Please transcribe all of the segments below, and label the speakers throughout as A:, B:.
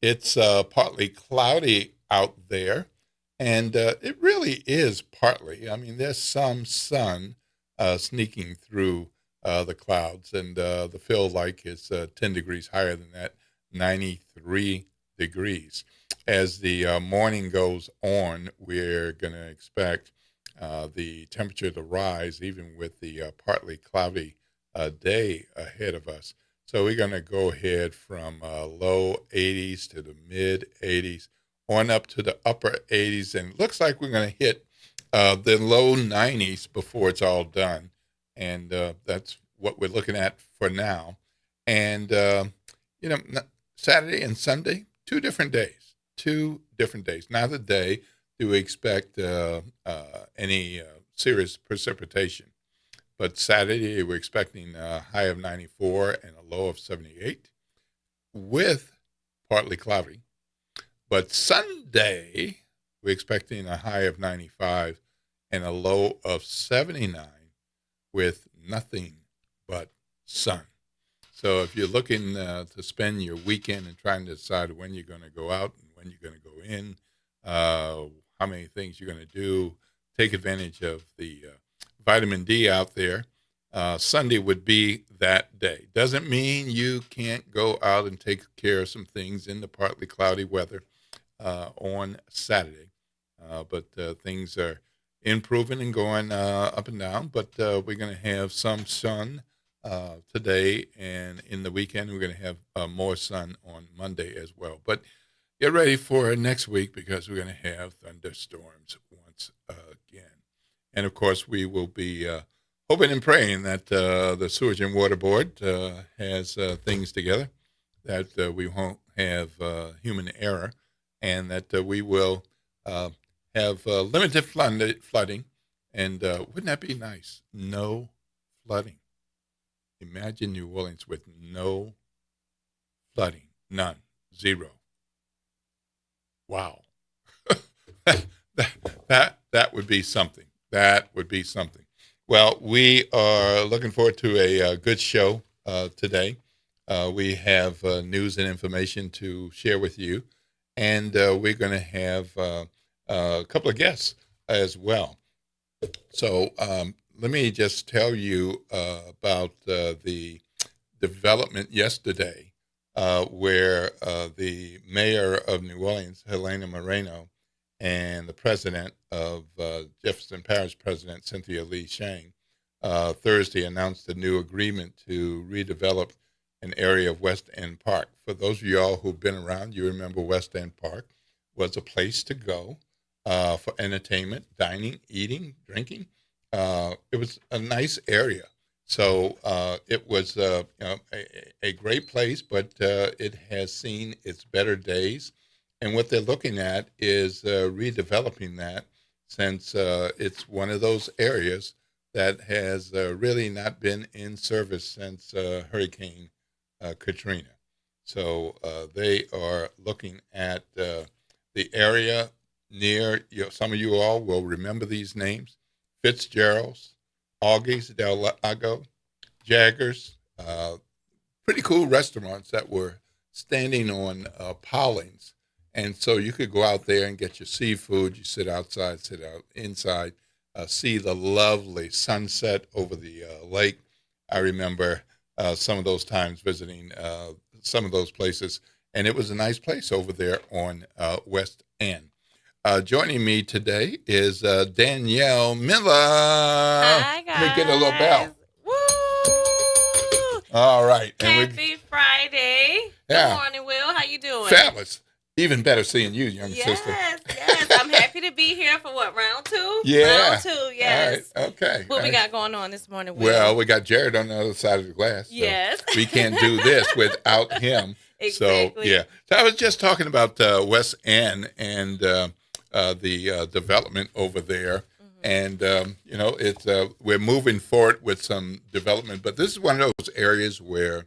A: It's partly cloudy out there, and it really is partly. I mean, there's some sun sneaking through the clouds, and the feel like it's 10 degrees higher than that, 93 degrees. As the morning goes on, we're going to expect the temperature to rise, even with the partly cloudy day ahead of us. So we're going to go ahead from low 80s to the mid 80s on up to the upper 80s. And it looks like we're going to hit the low 90s before it's all done. And that's what we're looking at for now. And, you know, Saturday and Sunday, 2 different days. 2 different days. Neither day do we expect any serious precipitation. But Saturday, we're expecting a high of 94 and a low of 78 with partly cloudy. But Sunday, we're expecting a high of 95 and a low of 79 with nothing but sun. So if you're looking to spend your weekend and trying to decide when you're going to go out and when you're going to go in, how many things you're going to do, take advantage of the vitamin D out there. Sunday would be that day. Doesn't mean you can't go out and take care of some things in the partly cloudy weather on Saturday. But things are improving and going up and down. But we're going to have some sun today, and in the weekend, we're going to have more sun on Monday as well. But get ready for next week because we're going to have thunderstorms once again. And of course, we will be hoping and praying that the Sewage and Water Board has things together, that we won't have human error, and that we will have limited flooding. And wouldn't that be nice? No flooding. Imagine New Orleans with no flooding, none, zero. Wow. that would be something. That would be something. Well, we are looking forward to a good show today. We have news and information to share with you, and we're going to have a couple of guests as well. So let me just tell you about the development yesterday where the mayor of New Orleans, Helena Moreno, and the president of Jefferson Parish President Cynthia Lee Shang Thursday announced a new agreement to redevelop an area of West End Park. For those of y'all who've been around, you remember West End Park was a place to go for entertainment, dining, eating, drinking. It was a nice area. So it was a great place, but it has seen its better days. And what they're looking at is redeveloping that since it's one of those areas that has really not been in service since Hurricane Katrina. So they are looking at the area near, some of you all will remember these names: Fitzgerald's, Augie's Del Lago, Jaggers, pretty cool restaurants that were standing on pilings. And so you could go out there and get your seafood. You sit outside, sit out inside, see the lovely sunset over the lake. I remember some of those times visiting some of those places, and it was a nice place over there on West End. Joining me today is Danielle Miller.
B: Hi
A: Let me get a little
B: guys.
A: bell.
B: Woo!
A: All right, and we
B: Happy Friday. Good
A: yeah,
B: morning, Will. How you doing?
A: fabulous. Even better seeing you, young sister.
B: Yes. I'm happy to be here for what, round two?
A: Yeah.
B: Round two,
A: All right.
B: yes.
A: Okay.
B: What we got going on this morning, Will?
A: Well, we got Jared on the other side of the glass, so
B: Yes.
A: we can't do this without him. So
B: Exactly.
A: yeah. So I was just talking about West End and the development over there, and it's we're moving forward with some development, but this is one of those areas where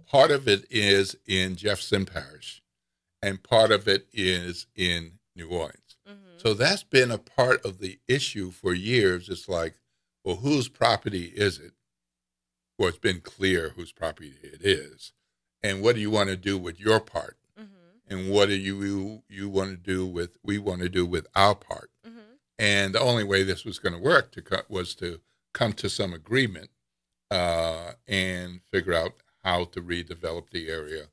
A: part of it is in Jefferson Parish, and part of it is in New Orleans.
B: Mm-hmm.
A: So that's been a part of the issue for years. It's like, well, whose property is it? Well, it's been clear whose property it is. And what do you want to do with your part?
B: Mm-hmm.
A: and what do you want to do with we want to do with our part.
B: Mm-hmm.
A: And the only way this was going to work was to come to some agreement and figure out how to redevelop the area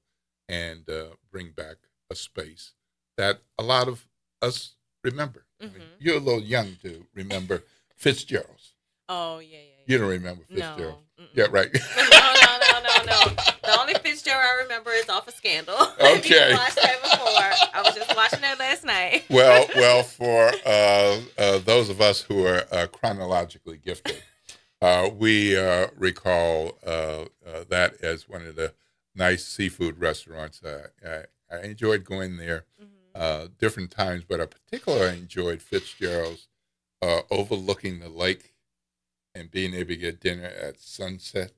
A: and bring back a space that a lot of us remember. I mean,
B: Mm-hmm.
A: you're a little young to remember Fitzgerald's.
B: Oh yeah,
A: You
B: yeah,
A: don't remember
B: yeah.
A: Fitzgerald?
B: No.
A: Yeah,
B: Mm-mm.
A: right.
B: No. The only Fitzgerald I remember is off of Scandal. If you
A: Okay.
B: watched that before, I was just watching that last night.
A: Well, for those of us who are chronologically gifted, we recall that as one of the nice seafood restaurants. I enjoyed going there
B: Mm-hmm.
A: different times, but I particularly enjoyed Fitzgerald's overlooking the lake and being able to get dinner at sunset.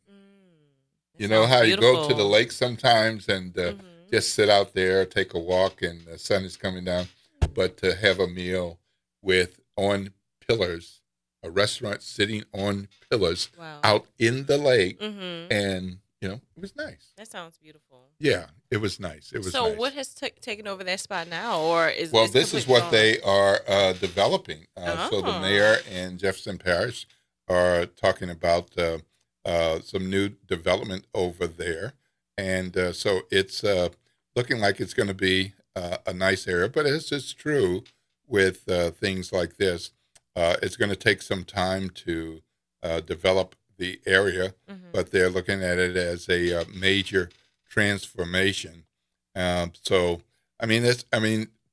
A: You know how you go to the lake sometimes and
B: Mm-hmm.
A: just sit out there, take a walk, and the sun is coming down, but to have a meal with on pillars, a restaurant sitting on pillars
B: Wow.
A: out in the lake,
B: Mm-hmm.
A: and it was nice.
B: That sounds beautiful.
A: Yeah, it was nice. It was
B: So,
A: nice.
B: what has taken over that spot now, or is
A: Well,
B: it's
A: this is
B: completely
A: what
B: gone?
A: they are developing. So the
B: Oh.
A: mayor and Jefferson Parish are talking about some new development over there, and so it's looking like it's going to be a nice area. But as is true with things like this, it's going to take some time to develop the area.
B: Mm-hmm.
A: But they're looking at it as a major transformation. So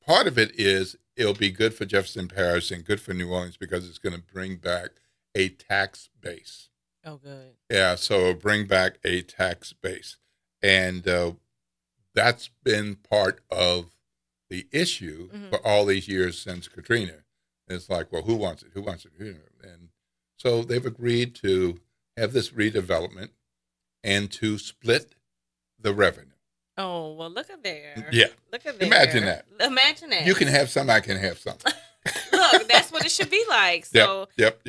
A: part of it is it'll be good for Jefferson Parish and good for New Orleans because it's going to bring back a tax base.
B: Oh, good.
A: Yeah, so it'll bring back a tax base. And that's been part of the issue
B: Mhm.
A: for all these years since Katrina. It's like, well, who wants it? Who wants it? And so they've agreed to have this redevelopment and to split the revenue.
B: Oh, well, look at there.
A: Yeah.
B: Look at there.
A: Imagine that.
B: Imagine that.
A: You can have some, I can have some.
B: Look, that's what it should be like. So,
A: Yep.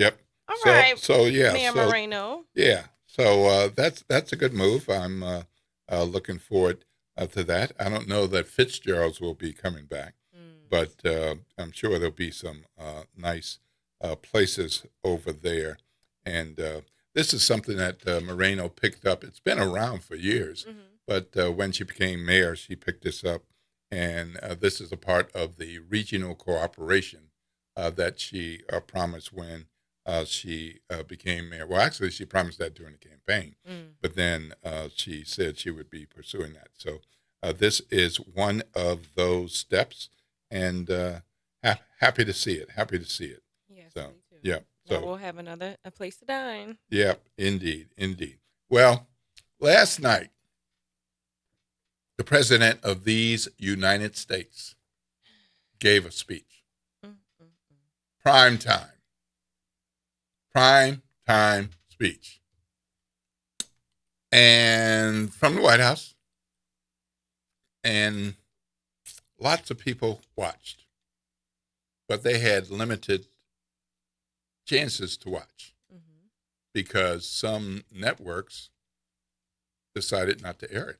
B: all
A: So,
B: right,
A: so yeah,
B: Mayor
A: so
B: Moreno.
A: yeah, so that's a good move. I'm looking forward to that. I don't know that Fitzgerald's will be coming back,
B: Mm.
A: but I'm sure there'll be some nice places over there. And this is something that Moreno picked up. It's been around for years,
B: Mhm.
A: but when she became mayor, she picked this up. And this is a part of the regional cooperation that she promised when she became mayor. Well, actually, she promised that during the campaign,
B: Mm.
A: but then she said she would be pursuing that. So this is one of those steps, and happy to see it. Happy to see it.
B: Yes,
A: So,
B: me too.
A: yeah.
B: Now
A: So,
B: we'll have a place to dine.
A: yeah, indeed. Well, last night, the president of these United States gave a speech.
B: Mm.
A: Prime time speech. And from the White House, and lots of people watched, but they had limited chances to watch
B: Mm-hmm.
A: because some networks decided not to air it.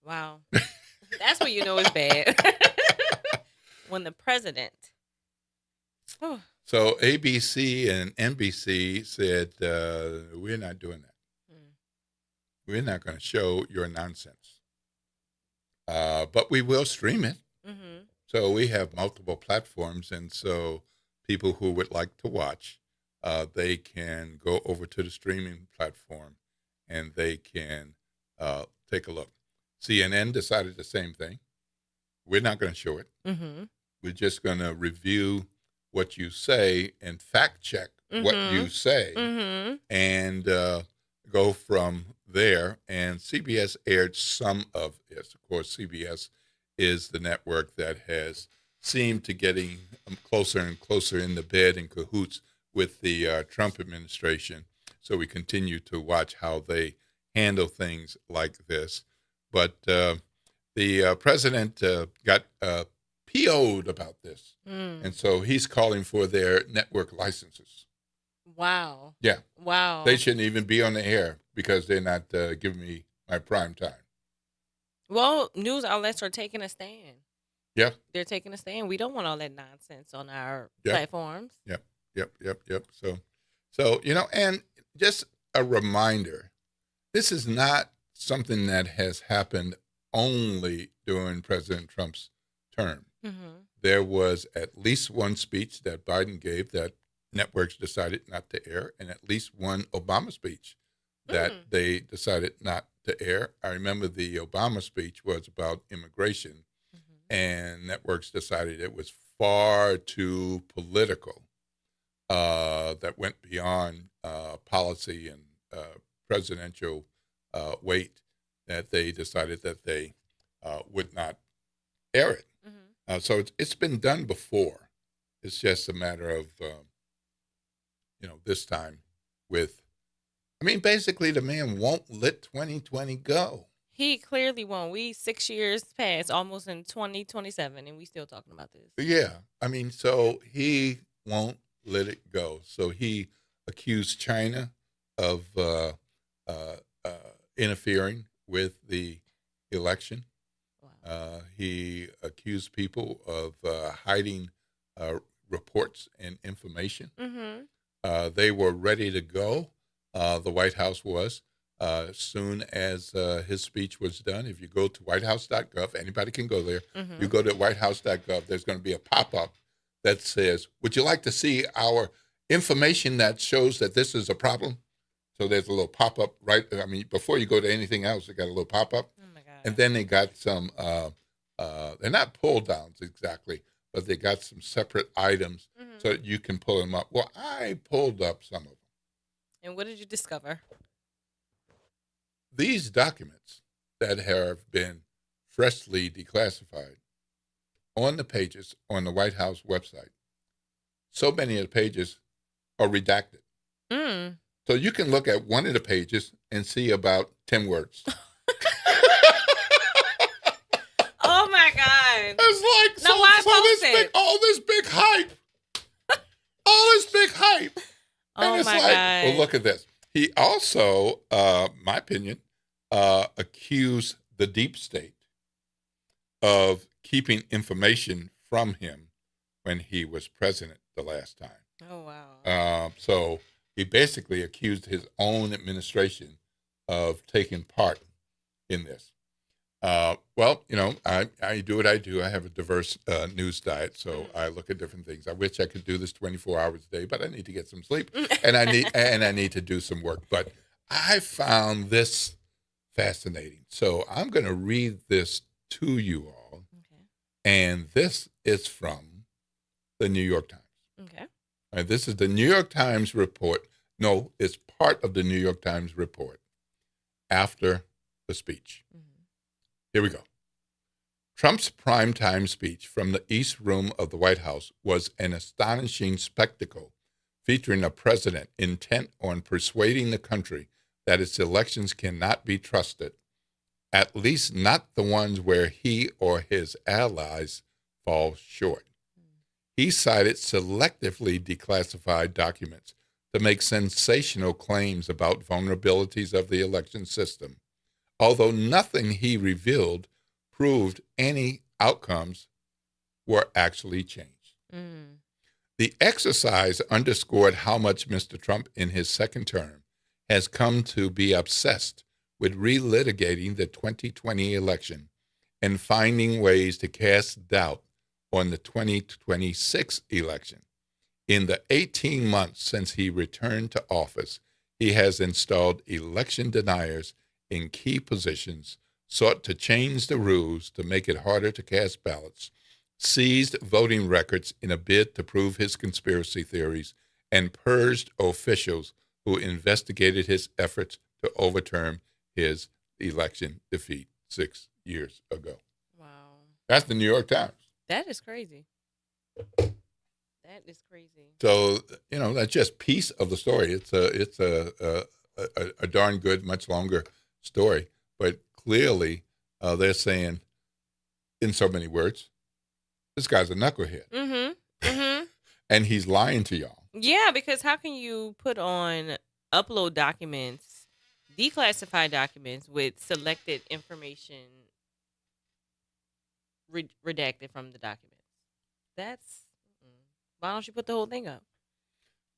B: Wow, that's when you know it's bad. When the president. Oh,
A: So ABC and NBC said, we're not doing that.
B: mm.
A: We're not going to show your nonsense. But we will stream it.
B: Mm-hmm.
A: So we have multiple platforms. And so people who would like to watch, they can go over to the streaming platform and they can take a look. CNN decided the same thing. We're not going to show it.
B: Mm-hmm.
A: We're just going to review what you say and fact check what you say
B: Mm-hmm.
A: and go from there. And CBS aired some of it. Of course, CBS is the network that has seemed to getting closer and closer in the bed in cahoots with the Trump administration. So we continue to watch how they handle things like this. But the president got PO'd about this.
B: Mm.
A: And so he's calling for their network licenses.
B: Wow.
A: Yeah.
B: Wow.
A: They shouldn't even be on the air because they're not giving me my prime time.
B: Well, news outlets are taking a stand.
A: Yep,
B: They're taking a stand. We don't want all that nonsense on our
A: yep,
B: platforms.
A: yep, yep. So and just a reminder: this is not something that has happened only during President Trump's term.
B: Mm-hmm.
A: There was at least one speech that Biden gave that networks decided not to air, and at least one Obama speech that
B: Mm.
A: they decided not to air. I remember the Obama speech was about immigration,
B: Mm-hmm.
A: and networks decided it was far too political, that went beyond policy and presidential weight, that they decided that they would not air it.
B: Mm-hmm.
A: So it's been done before. It's just a matter of this time with. I mean, basically, the man won't let 2020 go.
B: He clearly won't. We 6 years past, almost in 2027, and we still talking about this.
A: Yeah, I mean, so he won't let it go. So he accused China of uh, uh, interfering with the election.
B: Wow.
A: He accused people of hiding uh, reports and information.
B: Mm-hmm.
A: They were ready to go. The White House was. As soon as his speech was done, if you go to whitehouse.gov, anybody can go there.
B: Mm-hmm.
A: You go to whitehouse.gov, there's going to be a pop up that says, "Would you like to see our information that shows that this is a problem?" So there's a little pop up right. I mean, before you go to anything else, they got a little pop up.
B: Oh my
A: And
B: God.
A: then they got some, they're not pull downs exactly, but they got some separate items so
B: Mm-hmm.
A: that you can pull them up. Well, I pulled up some of them.
B: And what did you discover?
A: These documents that have been freshly declassified on the pages on the White House website, so many of the pages are redacted.
B: Mm.
A: So you can look at one of the pages and see about 10 words.
B: Oh my God.
A: It's like
B: Now why
A: this
B: post it?
A: all this big hype, all this big hype, and
B: Oh
A: it's
B: my
A: like,
B: God.
A: well, look at this. He also, my opinion, accused the deep state of keeping information from him when he was president the last time.
B: Oh wow.
A: So he basically accused his own administration of taking part in this. Well, I do what I do. I have a diverse news diet, so I look at different things. I wish I could do this 24 hours a day, but I need to get some sleep, and I need to do some work. But I found this fascinating, so I'm going to read this to you all,
B: Okay.
A: and this is from the New York Times.
B: Okay.
A: All right, this is the New York Times report. No, it's part of the New York Times report after the speech.
B: Mm-hmm.
A: Here we go. Trump's primetime speech from the East Room of the White House was an astonishing spectacle, featuring a president intent on persuading the country that its elections cannot be trusted, at least not the ones where he or his allies fall short. He cited selectively declassified documents to make sensational claims about vulnerabilities of the election system, although nothing he revealed proved any outcomes were actually changed.
B: Mm.
A: The exercise underscored how much Mr. Trump in his second term has come to be obsessed with relitigating the 2020 election and finding ways to cast doubt on the 2026 election. In the 18 months since he returned to office, he has installed election deniers in key positions, sought to change the rules to make it harder to cast ballots, seized voting records in a bid to prove his conspiracy theories, and purged officials who investigated his efforts to overturn his election defeat 6 years ago.
B: Wow.
A: That's the New York Times.
B: That is crazy. That is crazy.
A: So that's just piece of the story. It's a darn good, much longer story, but clearly they're saying, in so many words, this guy's a knucklehead,
B: Mm-hmm. Mm-hmm.
A: and he's lying to y'all.
B: Yeah, because how can you put on upload documents, declassified documents with selected information redacted from the documents. That's why don't you put the whole thing up?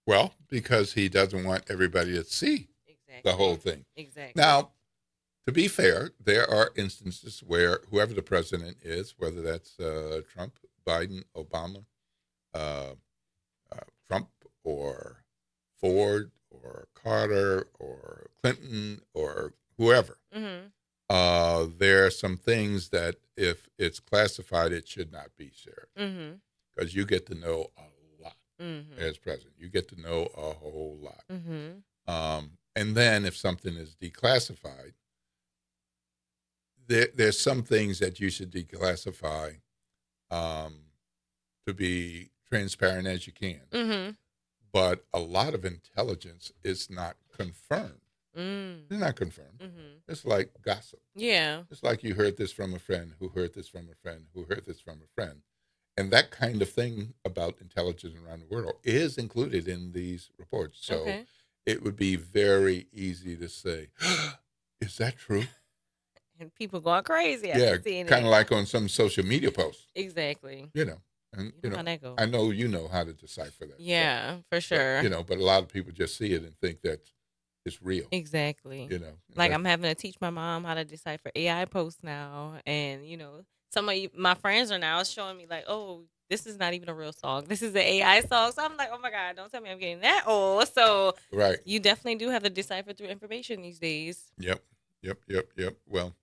A: Well, because he doesn't want everybody to see
B: Exactly.
A: the whole thing.
B: Exactly.
A: Now, to be fair, there are instances where whoever the president is, whether that's Trump, Biden, Obama, uh, Trump, or Ford, or Carter, or Clinton, or whoever, there are some things that if it's classified, it should not be shared because you get to know a lot as president. You get to know a whole lot. And then if something is declassified, there's some things that you should declassify to be transparent as you can. But a lot of intelligence is not confirmed. It's not confirmed. It's like gossip.
B: Yeah.
A: It's like you heard this from a friend who heard this from a friend who heard this from a friend. And that kind of thing about intelligence around the world is included in these reports. So it would be very easy to say, is that true?
B: And people going crazy.
A: Yeah, kind of like on some social media posts.
B: Exactly.
A: And
B: you know how that goes.
A: I know you know how to decipher that.
B: Yeah, for sure.
A: But a lot of people just see it and think that it's real.
B: Exactly.
A: Like
B: I'm having to teach my mom how to decipher AI posts now, and some of my friends are now showing me like, oh, this is not even a real song. This is an AI song. So I'm like, oh my God, don't tell me I'm getting that old. So you definitely do have to decipher through information these days.
A: Yep. Well,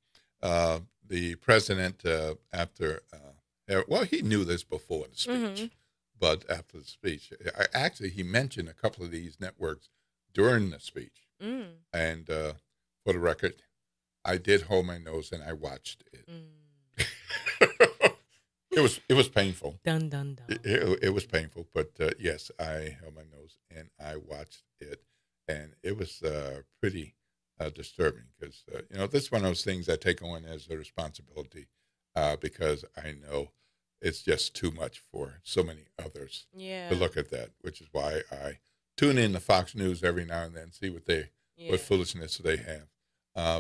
A: the president after. Well, he knew this before the speech, but after the speech, actually, he mentioned a couple of these networks during the speech. And for the record, I did hold my nose and I watched it. It was painful.
B: Dun dun dun.
A: It was painful, but yes, I held my nose and I watched it, and it was pretty disturbing because this is one of those things I take on as a responsibility. Because I know it's just too much for so many others to look at that, which is why I tune in to Fox News every now and then, see what foolishness they have.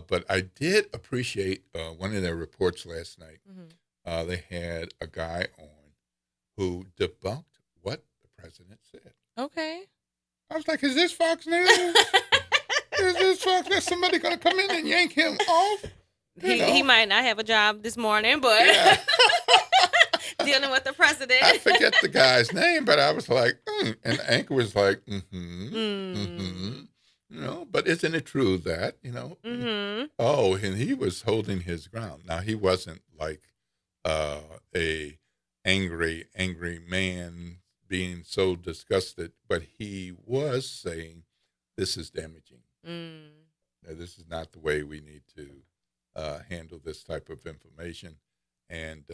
A: But I did appreciate one of their reports last night. They had a guy on who debunked what the president said.
B: Okay.
A: I was like, is this Fox News? Is this Fox News? Somebody going to come in and yank him off?
B: He might not have a job this morning, but dealing with the president.
A: I forget the guy's name, but I was like, and the anchor was like, but isn't it true that, Oh, and he was holding his ground. Now, he wasn't like a angry man being so disgusted, but he was saying, this is damaging. Now, this is not the way we need to handle this type of information, and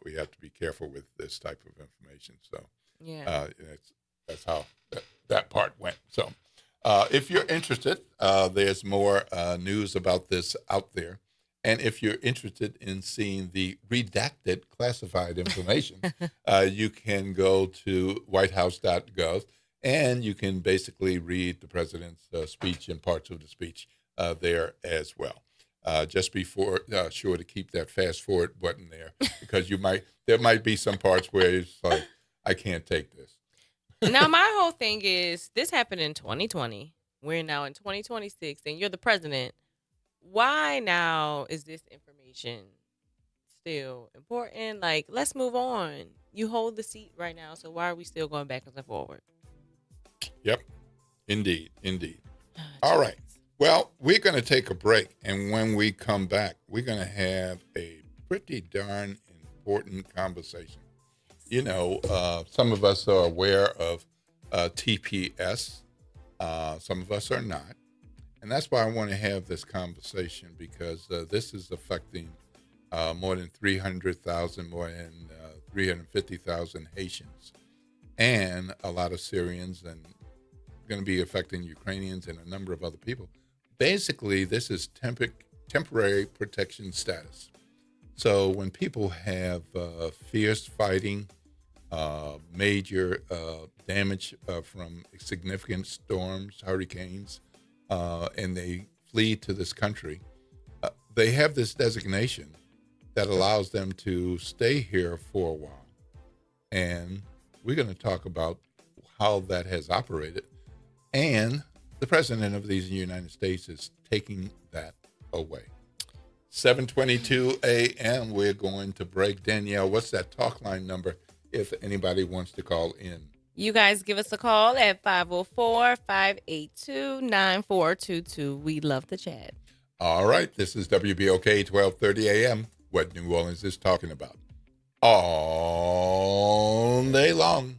A: we have to be careful with this type of information. So, that's how that part went. So, if you're interested, there's more news about this out there, and if you're interested in seeing the redacted classified information, you can go to whitehouse.gov, and you can basically read the president's speech and parts of the speech there as well. Just be sure to keep that fast forward button there, because there might be some parts where it's like, I can't take this.
B: Now, my whole thing is, this happened in 2020. We're now in 2026, and you're the president. Why now is this information still important? Like, let's move on. You hold the seat right now, so why are we still going back and forward?
A: Yep, indeed. All right. Well, we're going to take a break, and when we come back, we're going to have a pretty darn important conversation. Some of us are aware of TPS. Some of us are not. And that's why I want to have this conversation, because this is affecting more than 300,000, more than 350,000 Haitians, and a lot of Syrians, and going to be affecting Ukrainians and a number of other people. Basically, this is temporary protection status. So when people have fierce fighting, major damage from significant storms, hurricanes, and they flee to this country, they have this designation that allows them to stay here for a while. And we're going to talk about how that has operated. And the president of the United States is taking that away. 7:22 a.m. We're going to break. Danielle, what's that talk line number if anybody wants to call in?
B: You guys give us a call at 504-582-9422. We love to chat.
A: All right. This is WBOK 1230 a.m. What New Orleans is talking about all day long.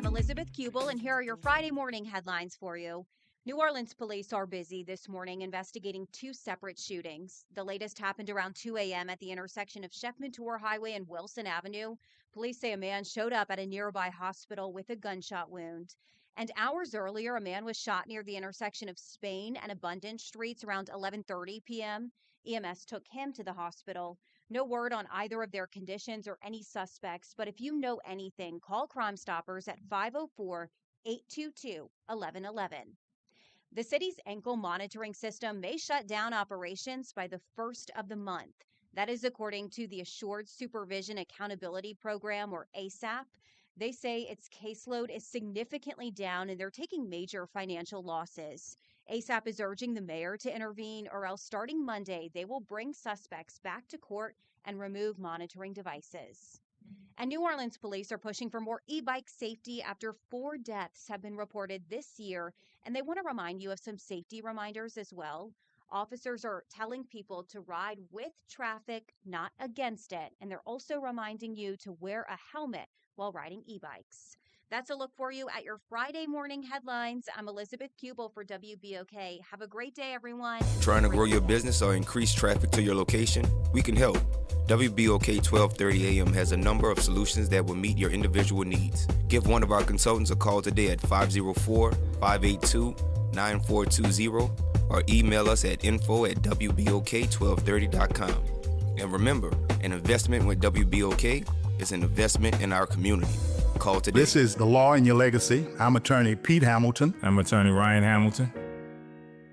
C: Elizabeth Kubel, and here are your Friday morning headlines for you. New Orleans police are busy this morning investigating two separate shootings. The latest happened around 2 a.m. at the intersection of Chef Mentor Highway and Wilson Avenue. Police say a man showed up at a nearby hospital with a gunshot wound. And hours earlier, a man was shot near the intersection of Spain and Abundance Streets around 11:30 p.m. EMS took him to the hospital. No word on either of their conditions or any suspects, but if you know anything, call Crime Stoppers at 504-822-1111. The city's ankle monitoring system may shut down operations by the first of the month. That is according to the Assured Supervision Accountability Program, or ASAP. They say its caseload is significantly down and they're taking major financial losses. ASAP is urging the mayor to intervene, or else starting Monday, they will bring suspects back to court and remove monitoring devices. And New Orleans police are pushing for more e-bike safety after 4 deaths have been reported this year, and they want to remind you of some safety reminders as well. Officers are telling people to ride with traffic, not against it, and they're also reminding you to wear a helmet while riding e-bikes. That's a look for you at your Friday morning headlines. I'm Elizabeth Kubel for WBOK. Have a great day, everyone.
D: Trying to grow your business or increase traffic to your location? We can help. WBOK 1230 AM has a number of solutions that will meet your individual needs. Give one of our consultants a call today at 504-582-9420 or email us at info@wbok1230.com. And remember, an investment with WBOK is an investment in our community. Call today.
E: This is The Law in Your Legacy. I'm attorney Pete Hamilton.
F: I'm attorney Ryan Hamilton.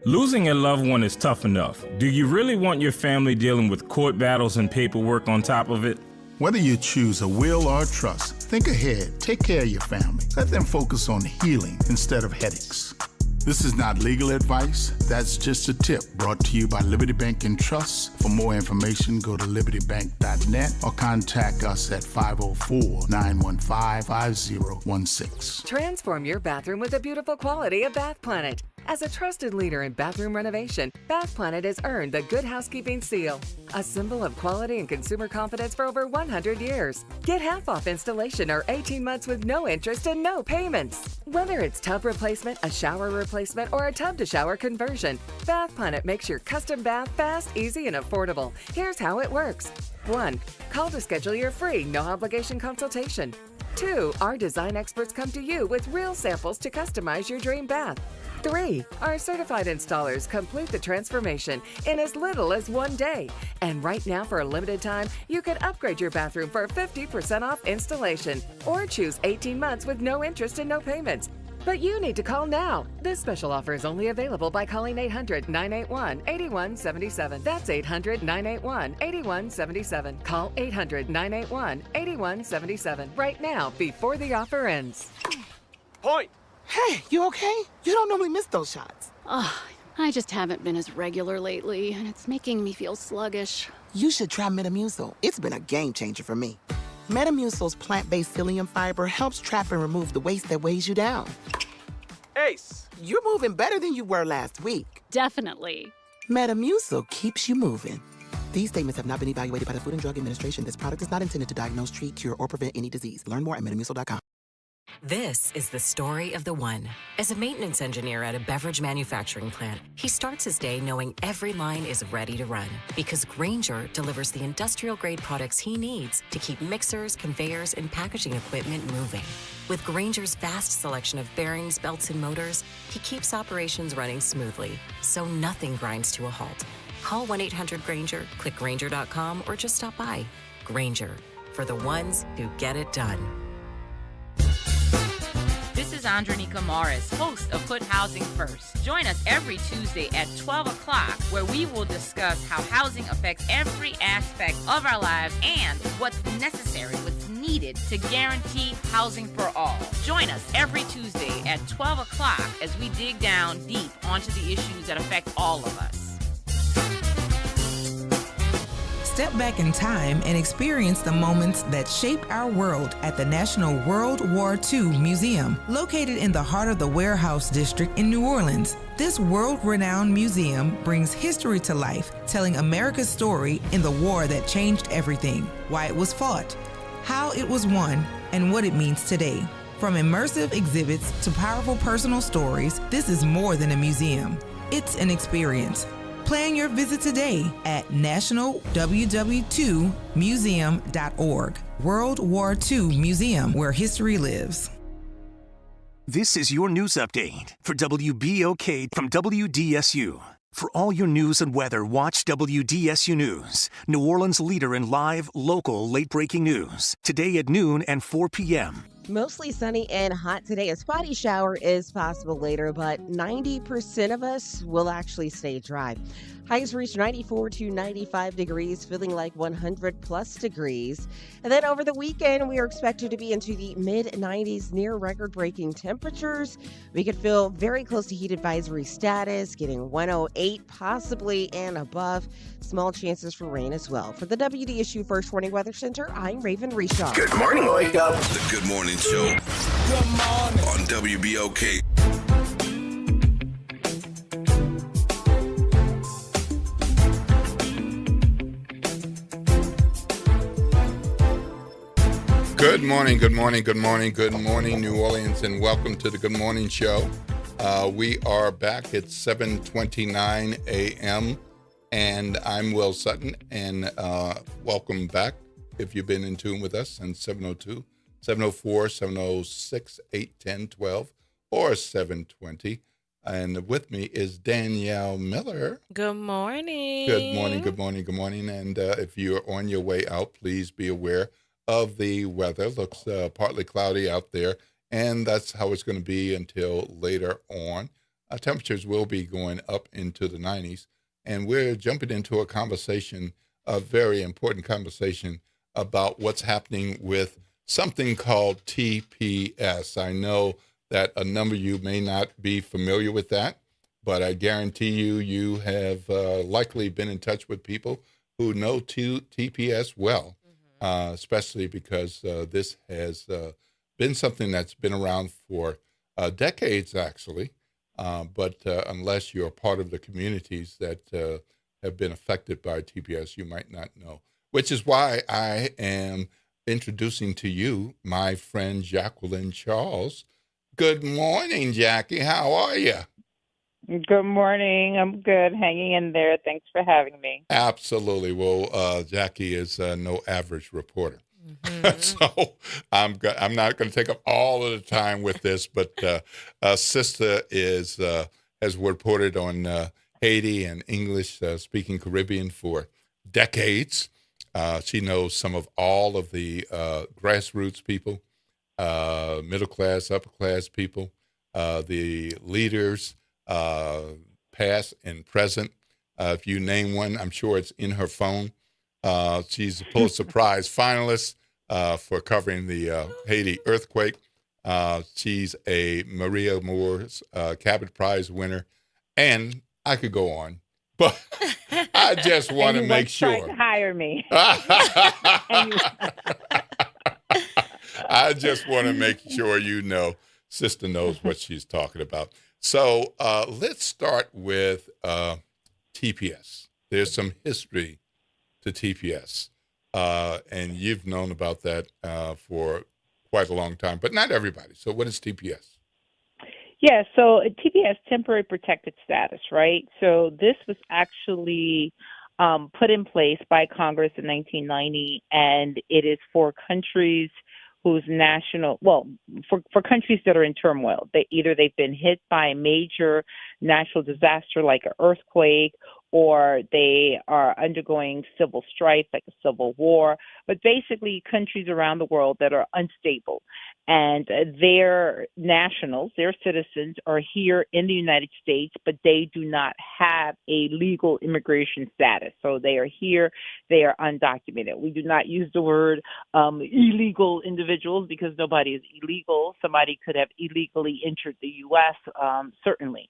F: Losing a loved one is tough enough. Do you really want your family dealing with court battles and paperwork on top of it?
E: Whether you choose a will or a trust, think ahead. Take care of your family. Let them focus on healing instead of headaches. This is not legal advice. That's just a tip brought to you by Liberty Bank and Trust. For more information, go to libertybank.net or contact us at 504-915-5016.
G: Transform your bathroom with the beautiful quality of Bath Planet. As a trusted leader in bathroom renovation, Bath Planet has earned the Good Housekeeping seal, a symbol of quality and consumer confidence for over 100 years. Get half off installation or 18 months with no interest and no payments. Whether it's tub replacement, a shower replacement, or a tub-to-shower conversion, Bath Planet makes your custom bath fast, easy, and affordable. Here's how it works. 1. Call to schedule your free, no-obligation consultation. 2. Our design experts come to you with real samples to customize your dream bath. 3. Our certified installers complete the transformation in as little as 1 day. And right now, for a limited time, you can upgrade your bathroom for 50% off installation or choose 18 months with no interest and no payments. But you need to call now. This special offer is only available by calling 800-981-8177. That's 800-981-8177. Call 800-981-8177 right now before the offer ends.
H: Point! Hey, you okay? You don't normally miss those shots.
I: I just haven't been as regular lately, and it's making me feel sluggish.
H: You should try Metamucil. It's been a game changer for me. Metamucil's plant-based psyllium fiber helps trap and remove the waste that weighs you down. Ace, you're moving better than you were last week.
I: Definitely.
H: Metamucil keeps you moving. These statements have not been evaluated by the Food and Drug Administration. This product is not intended to diagnose, treat, cure, or prevent any disease. Learn more at metamucil.com.
J: This is the story of the one. As a maintenance engineer at a beverage manufacturing plant, he starts his day knowing every line is ready to run because Grainger delivers the industrial-grade products he needs to keep mixers, conveyors, and packaging equipment moving. With Grainger's vast selection of bearings, belts, and motors, he keeps operations running smoothly, so nothing grinds to a halt. Call 1-800-GRAINGER, click Grainger.com, or just stop by. Grainger, for the ones who get it done.
K: is Andronika Morris, host of Put Housing First. Join us every Tuesday at 12 o'clock, where we will discuss how housing affects every aspect of our lives and what's necessary, what's needed to guarantee housing for all. Join us every Tuesday at 12 o'clock as we dig down deep onto the issues that affect all of us.
L: Step back in time and experience the moments that shaped our world at the National World War II Museum, located in the heart of the Warehouse District in New Orleans. This world-renowned museum brings history to life, telling America's story in the war that changed everything, why it was fought, how it was won, and what it means today. From immersive exhibits to powerful personal stories, this is more than a museum. It's an experience. Plan your visit today at nationalww2museum.org. World War II Museum, where history lives.
M: This is your news update for WBOK from WDSU. For all your news and weather, watch WDSU News, New Orleans' leader in live, local, late-breaking news. Today at noon and 4 p.m.
N: Mostly sunny and hot today. A spotty shower is possible later, but 90% of us will actually stay dry. Highs reach 94 to 95 degrees, feeling like 100 plus degrees. And then over the weekend, we are expected to be into the mid-90s, near record-breaking temperatures. We could feel very close to heat advisory status, getting 108 possibly and above. Small chances for rain as well. For the WDSU First Warning Weather Center, I'm Raven Reshaw.
O: Good morning. Wake up. The Good Morning Show. Good morning. On WBOK.
A: Good morning, good morning, good morning, good morning, New Orleans, and welcome to the Good Morning Show. We are back at 7:29 a.m., and I'm Will Sutton, and welcome back if you've been in tune with us, and 702, 704, 706, 810, 12, or 720. And with me is Danielle Miller.
B: Good morning.
A: Good morning, good morning, good morning. And if you're on your way out, please be aware of the weather. Looks partly cloudy out there, and that's how it's going to be until later on. Temperatures will be going up into the 90s, and we're jumping into a conversation, a very important conversation about what's happening with something called TPS. I know that a number of you may not be familiar with that, but I guarantee you have likely been in touch with people who know TPS well. Especially because this has been something that's been around for decades, actually. But unless you're part of the communities that have been affected by TPS, you might not know. Which is why I am introducing to you my friend Jacqueline Charles. Good morning, Jackie. How are you?
P: Good morning. I'm good. Hanging in there. Thanks for having me.
A: Absolutely. Well, Jackie is no average reporter. So I'm not going to take up all of the time with this, but Sister has reported on Haiti and English-speaking Caribbean for decades. She knows some of all of the grassroots people, middle class, upper class people, the leaders, past and present. If you name one, I'm sure it's in her phone. She's a Pulitzer Prize finalist for covering the Haiti earthquake. She's a Maria Moore's Cabot Prize winner, and I could go on, but I just want to make sure.
P: To hire me.
A: I just want to make sure you know, Sister knows what she's talking about. So let's start with TPS. There's some history to TPS, and you've known about that for quite a long time, but not everybody. So what is TPS?
P: Yeah, so TPS, temporary protected status, right? So this was actually put in place by Congress in 1990, and it is for countries whose for countries that are in turmoil. They've been hit by a major natural disaster like an earthquake, or they are undergoing civil strife, like a civil war, but basically countries around the world that are unstable. And their nationals, their citizens, are here in the United States, but they do not have a legal immigration status. So they are here, they are undocumented. We do not use the word illegal individuals because nobody is illegal. Somebody could have illegally entered the U.S., certainly.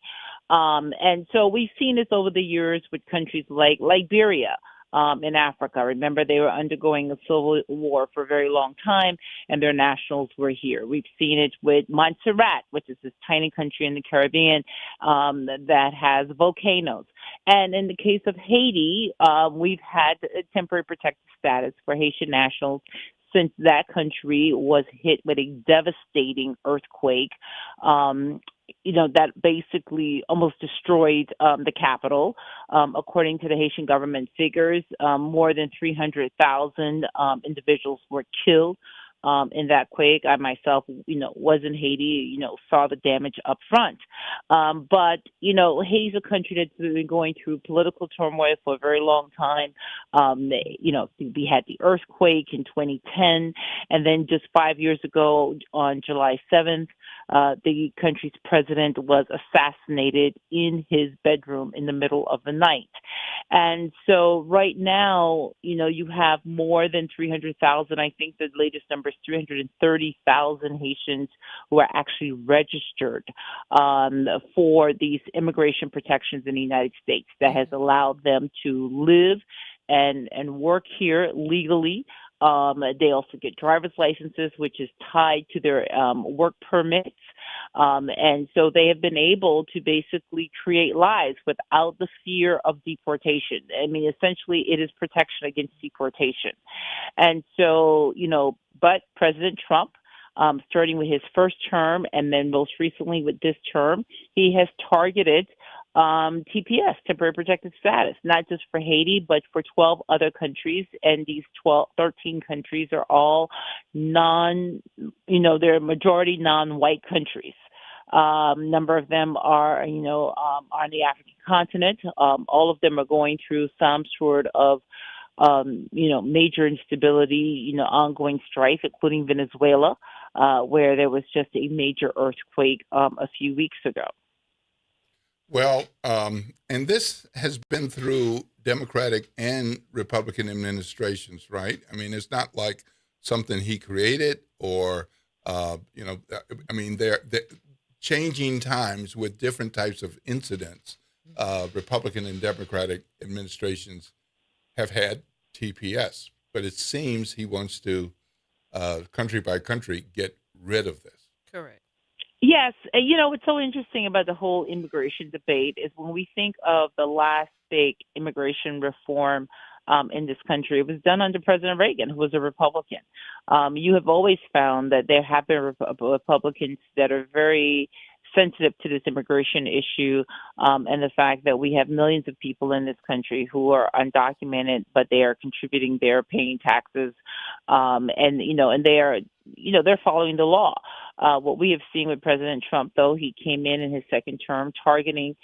P: And so we've seen this over the years with countries like Liberia, in Africa. Remember, they were undergoing a civil war for a very long time, and their nationals were here. We've seen it with Montserrat, which is this tiny country in the Caribbean that has volcanoes. And in the case of Haiti, we've had a temporary protected status for Haitian nationals since that country was hit with a devastating earthquake. That basically almost destroyed the capital. According to the Haitian government figures, more than 300,000 individuals were killed in that quake. I myself, was in Haiti, saw the damage up front. But Haiti's a country that's been going through political turmoil for a very long time. We had the earthquake in 2010, and then just 5 years ago on July 7th, the country's president was assassinated in his bedroom in the middle of the night. And so right now, you have more than 300,000. I think the latest number is 330,000 Haitians who are actually registered for these immigration protections in the United States that has allowed them to live and work here legally. They also get driver's licenses, which is tied to their work permits. And so they have been able to basically create lives without the fear of deportation. I mean, essentially, it is protection against deportation. And so, but President Trump, starting with his first term and then most recently with this term, he has targeted TPS, temporary protected status, not just for Haiti, but for 12 other countries. And these 13 countries are all they're majority non-white countries. Number of them are, on the African continent. All of them are going through some sort of, major instability, ongoing strife, including Venezuela, where there was just a major earthquake a few weeks ago.
A: Well, and this has been through Democratic and Republican administrations, right? I mean, it's not like something he created or, they're changing times with different types of incidents. Republican and Democratic administrations have had TPS, but it seems he wants to, country by country, get rid of this.
B: Correct.
P: Yes. What's so interesting about the whole immigration debate is when we think of the last big immigration reform in this country, it was done under President Reagan, who was a Republican. You have always found that there have been Republicans that are very sensitive to this immigration issue and the fact that we have millions of people in this country who are undocumented, but they are contributing, they're paying taxes, and they're following the law. What we have seen with President Trump, though, he came in his second term targeting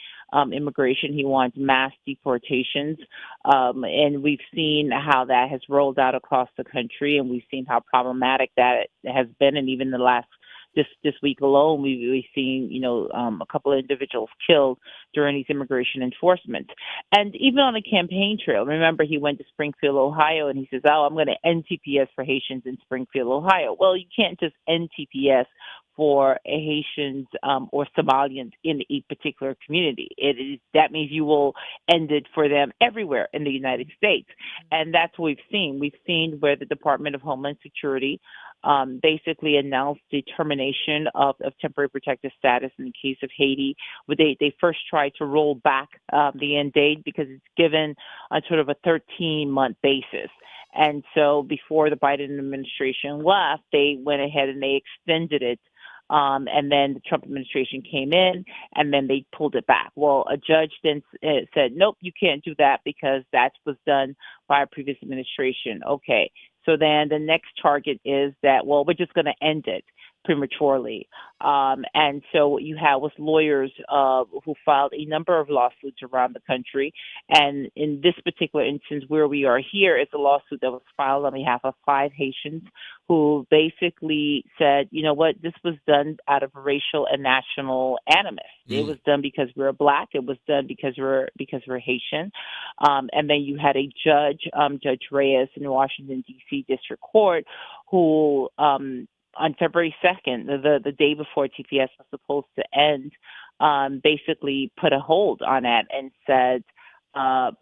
P: immigration. He wants mass deportations, and we've seen how that has rolled out across the country, and we've seen how problematic that has been, and even the last this week alone, we've seen, a couple of individuals killed during these immigration enforcement. And even on the campaign trail, remember, he went to Springfield, Ohio, and he says, I'm going to end TPS for Haitians in Springfield, Ohio. Well, you can't just end TPS for Haitians or Somalians in a particular community. That means you will end it for them everywhere in the United States. And that's what we've seen. We've seen where the Department of Homeland Security basically announced the termination of temporary protected status in the case of Haiti. They first tried to roll back the end date because it's given on sort of a 13-month basis. And so before the Biden administration left, they went ahead and they extended it. And then the Trump administration came in, and then they pulled it back. Well, a judge then said, nope, you can't do that because that was done by a previous administration. Okay. So then the next target is that, well, we're just going to end it. prematurely. And so what you had was lawyers who filed a number of lawsuits around the country. And in this particular instance, where we are here is a lawsuit that was filed on behalf of 5 Haitians who basically said, you know what, this was done out of racial and national animus. It was done because we're Black. It was done because we're Haitian. And then you had a judge, Judge Reyes in Washington, D.C. District Court, who on February 2nd, the day before TPS was supposed to end, basically put a hold on that and said,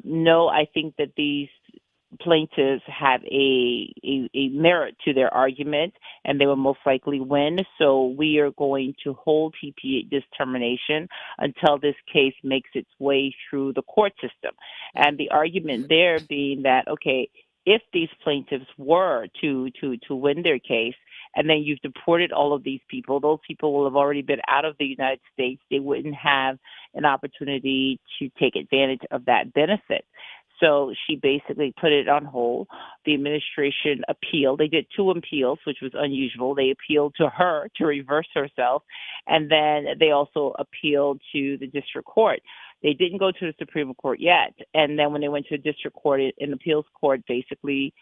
P: no, I think that these plaintiffs have a merit to their argument and they will most likely win. So we are going to hold this termination until this case makes its way through the court system. And the argument there being that, okay, if these plaintiffs were to win their case, and then you've deported all of these people, those people will have already been out of the United States. They wouldn't have an opportunity to take advantage of that benefit. So she basically put it on hold. The administration appealed. They did 2 appeals, which was unusual. They appealed to her to reverse herself, and then they also appealed to the district court. They didn't go to the Supreme Court yet. And then when they went to the district court, an appeals court basically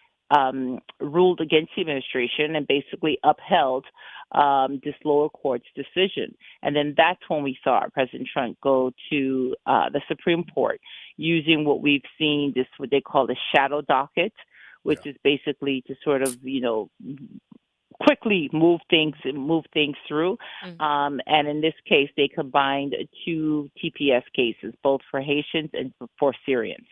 P: ruled against the administration and basically upheld this lower court's decision. And then that's when we saw President Trump go to the Supreme Court using what we've seen, this what they call the shadow docket, which is basically to sort of, quickly move things through. And in this case, they combined 2 TPS cases, both for Haitians and for Syrians.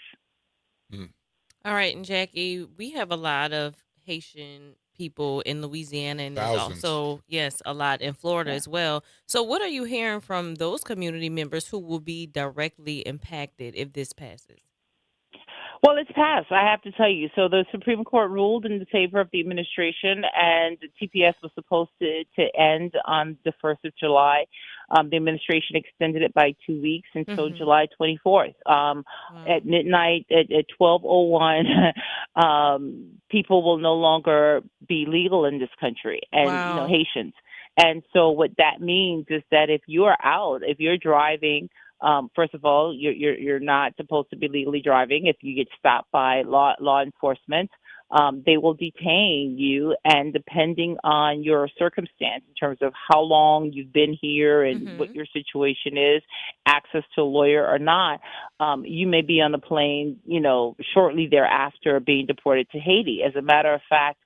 B: All right, and Jackie, we have a lot of Haitian people in Louisiana, and there's
A: Thousands.
B: also, yes, a lot in Florida as well. So what are you hearing from those community members who will be directly impacted if this passes?
P: Well, it's passed, I have to tell you. So the Supreme Court ruled in the favor of the administration, and TPS was supposed to end on the 1st of July. The administration extended it by 2 weeks until July 24th. At midnight, at 12:01, people will no longer be legal in this country, and Haitians. And so what that means is that if you are out, if you're driving, first of all, you're not supposed to be legally driving. If you get stopped by law enforcement, they will detain you, and depending on your circumstance in terms of how long you've been here and what your situation is, access to a lawyer or not, you may be on the plane, shortly thereafter being deported to Haiti. As a matter of fact,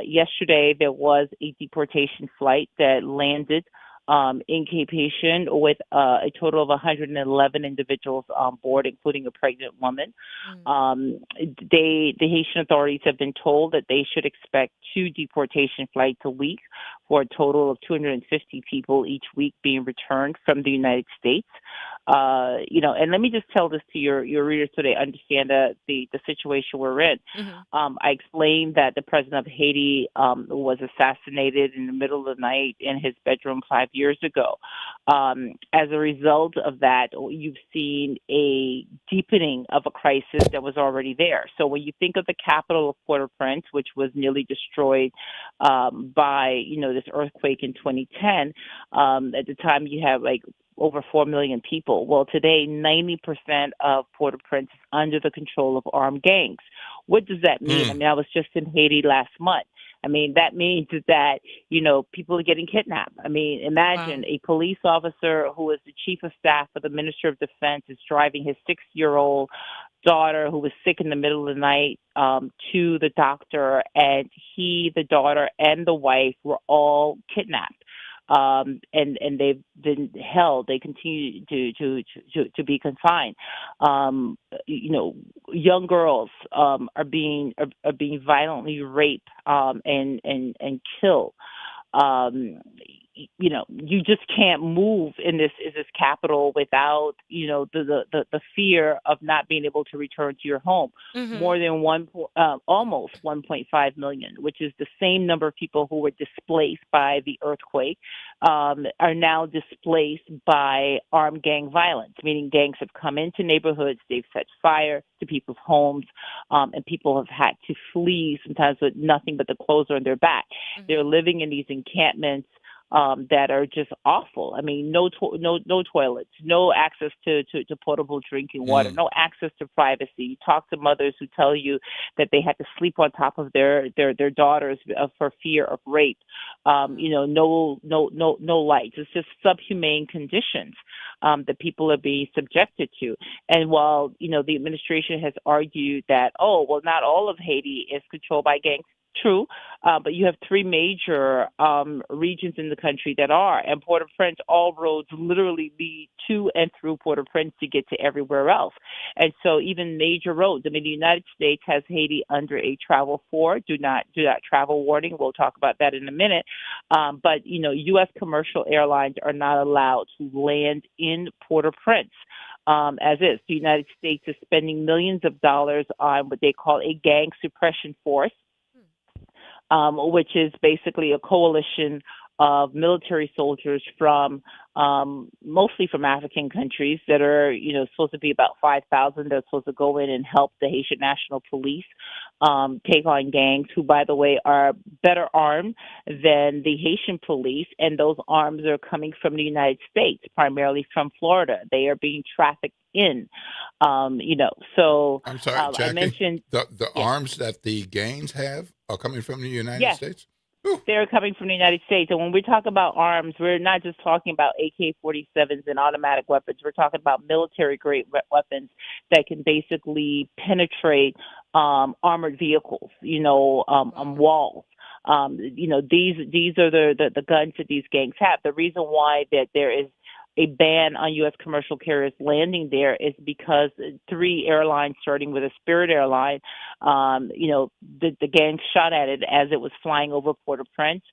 P: yesterday there was a deportation flight that landed in Cape Haitian with a total of 111 individuals on board, including a pregnant woman. The Haitian authorities have been told that they should expect 2 deportation flights a week for a total of 250 people each week being returned from the United States. And let me just tell this to your readers so they understand the situation we're in. I explained that the president of Haiti was assassinated in the middle of the night in his bedroom 5 years ago. As a result of that, you've seen a deepening of a crisis that was already there. So when you think of the capital of Port-au-Prince, which was nearly destroyed by, this earthquake in 2010, at the time you have over 4 million people. Well, today, 90% of Port-au-Prince is under the control of armed gangs. What does that mean? I mean, I was just in Haiti last month. I mean, that means that, people are getting kidnapped. I mean, imagine a police officer who is the chief of staff for the Minister of Defense is driving his 6-year-old daughter who was sick in the middle of the night to the doctor, and he, the daughter, and the wife were all kidnapped. And they've been held. They continue to be confined. Young girls are being violently raped and killed. You just can't move in this capital without the fear of not being able to return to your home. More than almost 1.5 million, which is the same number of people who were displaced by the earthquake, are now displaced by armed gang violence, meaning gangs have come into neighborhoods, they've set fire to people's homes, and people have had to flee sometimes with nothing but the clothes on their back. They're living in these encampments that are just awful. I mean, no toilets, no access to potable drinking water, no access to privacy. You talk to mothers who tell you that they had to sleep on top of their daughters for fear of rape. No lights. It's just subhumane conditions that people are being subjected to. And while the administration has argued that not all of Haiti is controlled by gangs. True, but you have three major regions in the country that are, and Port-au-Prince, all roads literally lead to and through Port-au-Prince to get to everywhere else. And so even major roads, I mean, the United States has Haiti under a travel do not travel warning. We'll talk about that in a minute. But, U.S. commercial airlines are not allowed to land in Port-au-Prince. As is, the United States is spending millions of dollars on what they call a gang suppression force, which is basically a coalition of military soldiers from mostly from African countries that are, supposed to be about 5,000. They're supposed to go in and help the Haitian National Police take on gangs who, by the way, are better armed than the Haitian police. And those arms are coming from the United States, primarily from Florida. They are being trafficked in, so
A: I'm sorry, Jackie,
P: I mentioned
A: the arms that the gangs have are coming from the United States?
P: They're coming from the United States. And when we talk about arms, we're not just talking about AK-47s and automatic weapons. We're talking about military-grade weapons that can basically penetrate armored vehicles, walls. These are the guns that these gangs have. The reason why that there is a ban on U.S. commercial carriers landing there is because three airlines, starting with a Spirit airline, the gang shot at it as it was flying over Port-au-Prince.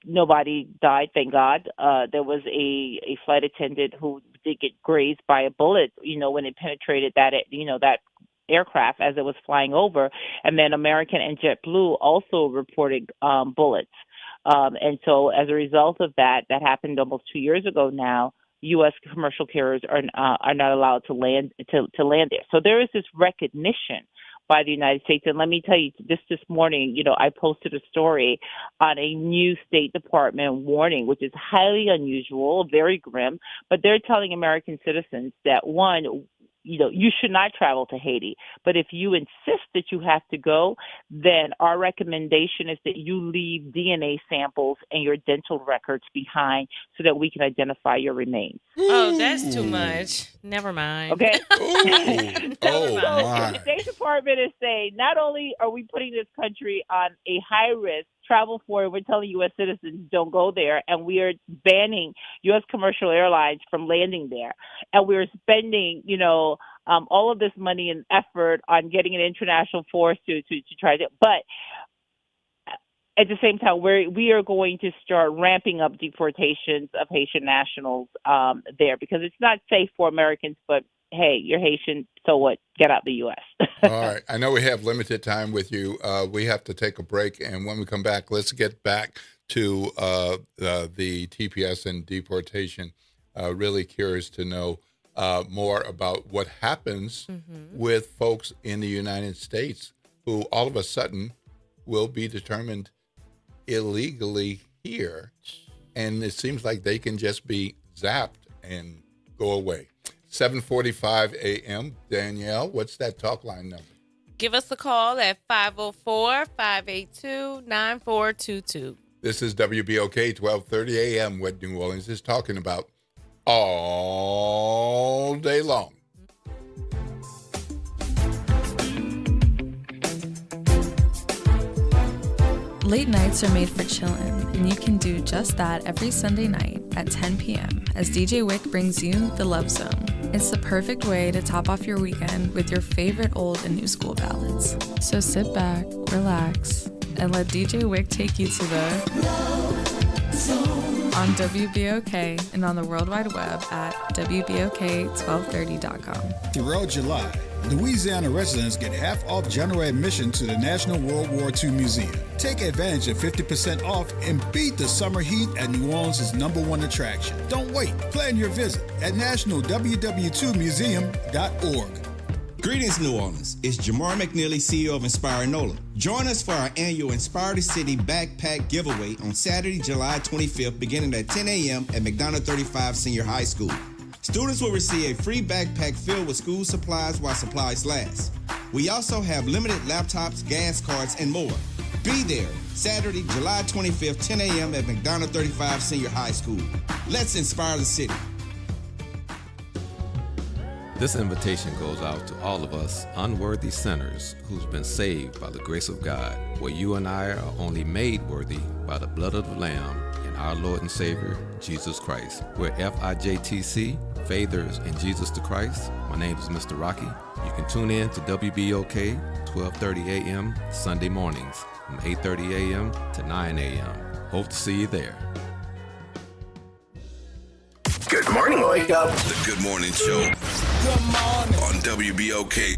P: Nobody died, thank God. There was a flight attendant who did get grazed by a bullet, when it penetrated that aircraft as it was flying over. And then American and JetBlue also reported bullets. And so as a result of that happened almost 2 years ago now, U.S. commercial carriers are not allowed to land there. So there is this recognition by the United States. And let me tell you, this morning, I posted a story on a new State Department warning, which is highly unusual, very grim, but they're telling American citizens that, one, you should not travel to Haiti. But if you insist that you have to go, then our recommendation is that you leave DNA samples and your dental records behind so that we can identify your remains.
B: Oh, that's too much. Never mind.
P: Okay.
A: My.
P: The State Department is saying not only are we putting this country on a high risk travel for, we're telling U.S. citizens don't go there, and we are banning U.S. commercial airlines from landing there. And we're spending, all of this money and effort on getting an international force to try to, but at the same time, we are going to start ramping up deportations of Haitian nationals there because it's not safe for Americans, but hey, you're Haitian, so what? Get out the U.S.
A: All right. I know we have limited time with you. We have to take a break. And when we come back, let's get back to the TPS and deportation. Really curious to know more about what happens with folks in the United States who all of a sudden will be determined illegally here. And it seems like they can just be zapped and go away. 7:45 a.m. Danielle, what's that talk line number?
B: Give us a call at 504-582-9422.
A: This is WBOK 1230 a.m. what New Orleans is talking about all day long.
Q: Late nights are made for chillin', and you can do just that every Sunday night at 10 p.m. as DJ Wick brings you The Love Zone. It's the perfect way to top off your weekend with your favorite old and new school ballads. So sit back, relax, and let DJ Wick take you to the Love Zone on WBOK and on the World Wide Web at WBOK1230.com.
R: Throughout July, Louisiana residents get half off general admission to the National World War II Museum. Take advantage of 50% off and beat the summer heat at New Orleans' #1 attraction. Don't wait. Plan your visit at nationalww2museum.org.
S: Greetings, New Orleans. It's Jamar McNeely, CEO of Inspire NOLA. Join us for our annual Inspire the City Backpack Giveaway on Saturday, July 25th, beginning at 10 a.m. at McDonough 35 Senior High School. Students will receive a free backpack filled with school supplies while supplies last. We also have limited laptops, gas cards, and more. Be there Saturday, July 25th, 10 a.m. at McDonough 35 Senior High School. Let's inspire the city.
T: This invitation goes out to all of us unworthy sinners who's been saved by the grace of God, where you and I are only made worthy by the blood of the Lamb and our Lord and Savior, Jesus Christ. We're FIJTC, Faithers in Jesus the Christ. My name is Mr. Rocky. You can tune in to WBOK, 12:30 a.m. Sunday mornings from 8:30 a.m. to 9 a.m. Hope to see you there.
O: Good morning, wake up. The Good Morning Show. Good morning. On WBOK.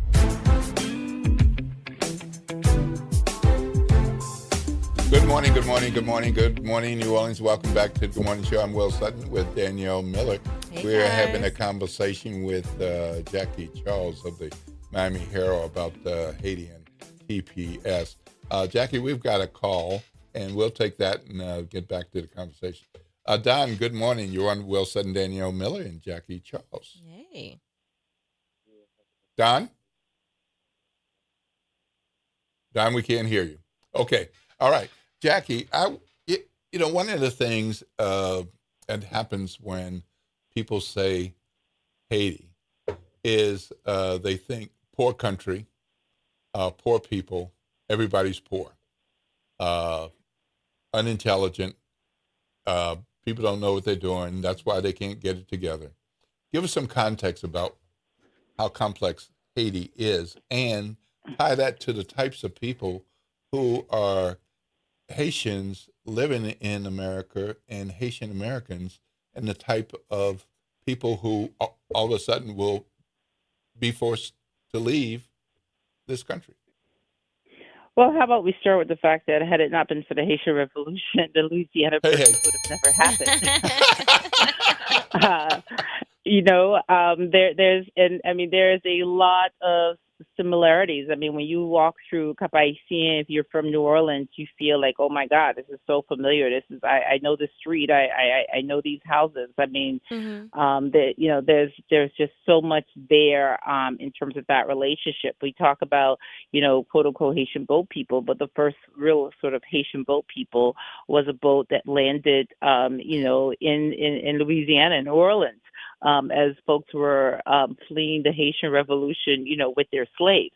A: Good morning, good morning, good morning, good morning, New Orleans. Welcome back to the Good Morning Show. I'm Will Sutton with Danielle Miller.
B: Hey,
A: We're
B: guys.
A: having a conversation with Jackie Charles of the Miami Herald about Haiti and TPS. Jackie, we've got a call, and we'll take that and get back to the conversation. Don, good morning. You're on Will Sutton, Danielle Miller, and Jackie Charles.
B: Hey.
A: Don? Don, we can't hear you. Okay. All right. Jackie, one of the things that happens when people say Haiti is they think poor country, poor people, everybody's poor, unintelligent, people don't know what they're doing. That's why they can't get it together. Give us some context about how complex Haiti is and tie that to the types of people who are Haitians living in America and Haitian Americans and the type of people who all of a sudden will be forced to leave this country.
P: Well, how about we start with the fact that had it not been for the Haitian Revolution, the Louisiana Purchase would have never happened. There's a lot of similarities. I mean, when you walk through Cap Haitien, if you're from New Orleans, you feel like, oh my God, this is so familiar. I know this street. I know these houses. I mean, there's just so much there in terms of that relationship. We talk about, quote unquote Haitian boat people, but the first real sort of Haitian boat people was a boat that landed, in Louisiana, in New Orleans. As folks were fleeing the Haitian Revolution, with their slaves.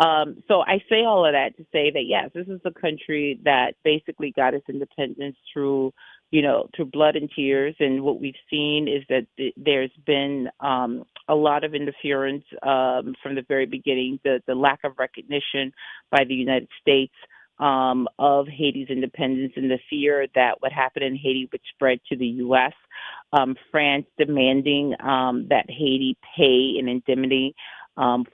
P: So I say all of that to say that, yes, this is a country that basically got its independence through blood and tears. And what we've seen is that there's been a lot of interference from the very beginning, the lack of recognition by the United States of Haiti's independence and the fear that what happened in Haiti would spread to the U.S. France demanding that Haiti pay an indemnity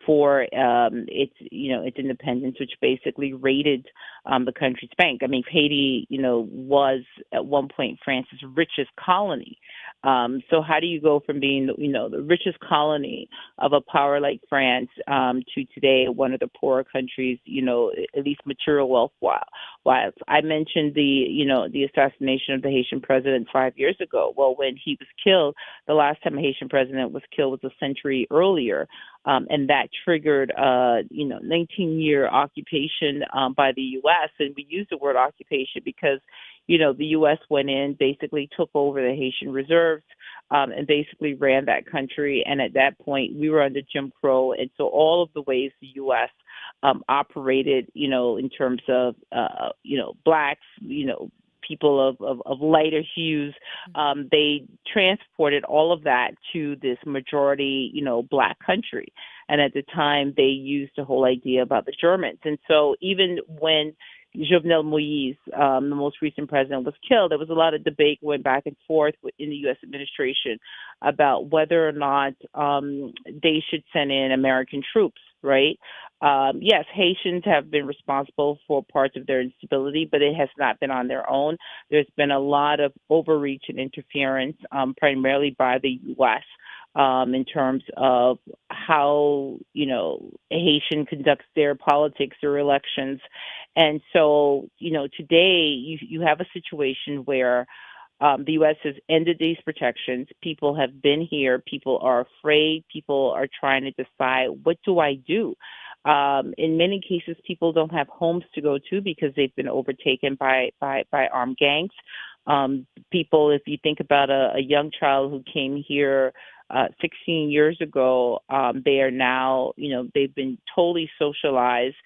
P: for its independence, which basically raided the country's bank. I mean, Haiti, was at one point France's richest colony. So how do you go from being, the richest colony of a power like France to today one of the poorer countries, at least material wealth-wise? I mentioned the assassination of the Haitian president 5 years ago. Well, when he was killed, the last time a Haitian president was killed was a century earlier. And that triggered, 19-year occupation by the U.S. And we use the word occupation because, the U.S. went in, basically took over the Haitian reserves, and basically ran that country. And at that point, we were under Jim Crow. And so all of the ways the U.S. Operated, in terms of, blacks, people of lighter hues, they transported all of that to this majority, black country. And at the time, they used the whole idea about the Germans. And so even when Jovenel Moïse, the most recent president, was killed, there was a lot of debate going back and forth in the U.S. administration about whether or not they should send in American troops, right? Yes, Haitians have been responsible for parts of their instability, but it has not been on their own. There's been a lot of overreach and interference, primarily by the U.S., in terms of how, Haitian conducts their politics, their elections. And so, today you have a situation where the U.S. has ended these protections. People have been here. People are afraid. People are trying to decide, what do I do? In many cases, people don't have homes to go to because they've been overtaken by armed gangs. People, if you think about a young child who came here 16 years ago, they are now, they've been totally socialized